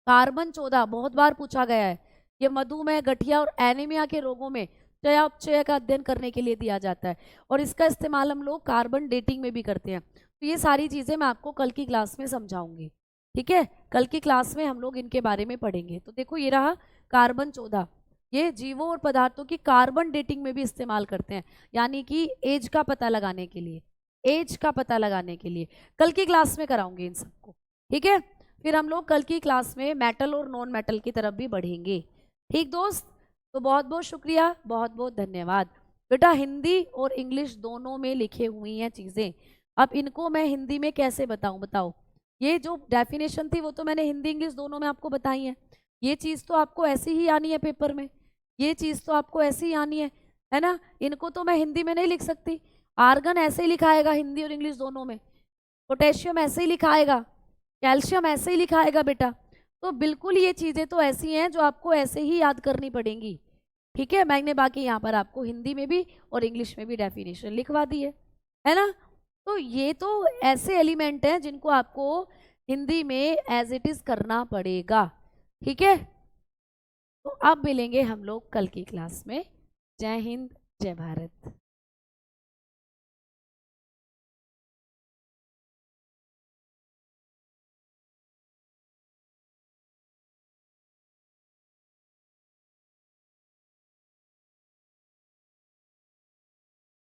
कार्बन 14 बहुत बार पूछा गया है, ये मधुमेह, गठिया और एनीमिया के रोगों में चयापचय का अध्ययन करने के लिए दिया जाता है, और इसका इस्तेमाल हम लोग कार्बन डेटिंग में भी करते हैं। तो ये सारी चीज़ें मैं आपको कल की क्लास में समझाऊंगी। ठीक है, कल की क्लास में हम लोग इनके बारे में पढ़ेंगे। तो देखो ये रहा कार्बन 14, ये जीवों और पदार्थों की कार्बन डेटिंग में भी इस्तेमाल करते हैं, यानी कि एज का पता लगाने के लिए, एज का पता लगाने के लिए कल की क्लास में कराऊंगी इन सबको। ठीक है, फिर हम लोग कल की क्लास में मेटल और नॉन मेटल की तरफ भी बढ़ेंगे। ठीक दोस्त, तो बहुत बहुत शुक्रिया, बहुत बहुत धन्यवाद। बेटा हिंदी और इंग्लिश दोनों में लिखे हुई हैं चीज़ें, अब इनको मैं हिंदी में कैसे बताऊं, बताओ। ये जो डेफिनेशन थी वो तो मैंने हिंदी इंग्लिश दोनों में आपको बताई है, ये चीज़ तो आपको ऐसी ही आनी है पेपर में, ये चीज़ तो आपको ऐसी ही आनी है ना। इनको तो मैं हिंदी में नहीं लिख सकती, आर्गन ऐसे ही लिखाएगा हिंदी और इंग्लिश दोनों में, पोटेशियम ऐसे ही लिखाएगा, कैल्शियम ऐसे ही लिखाएगा बेटा। तो बिल्कुल ये चीज़ें तो ऐसी हैं जो आपको ऐसे ही याद करनी पड़ेंगी। ठीक है, मैंने बाकी यहाँ पर आपको हिंदी में भी और इंग्लिश में भी डेफिनेशन लिखवा दी है ना। तो ये तो ऐसे एलिमेंट हैं जिनको आपको हिंदी में एज इट इज करना पड़ेगा। ठीक है, तो अब मिलेंगे हम लोग कल की क्लास में। जय हिंद, जय भारत।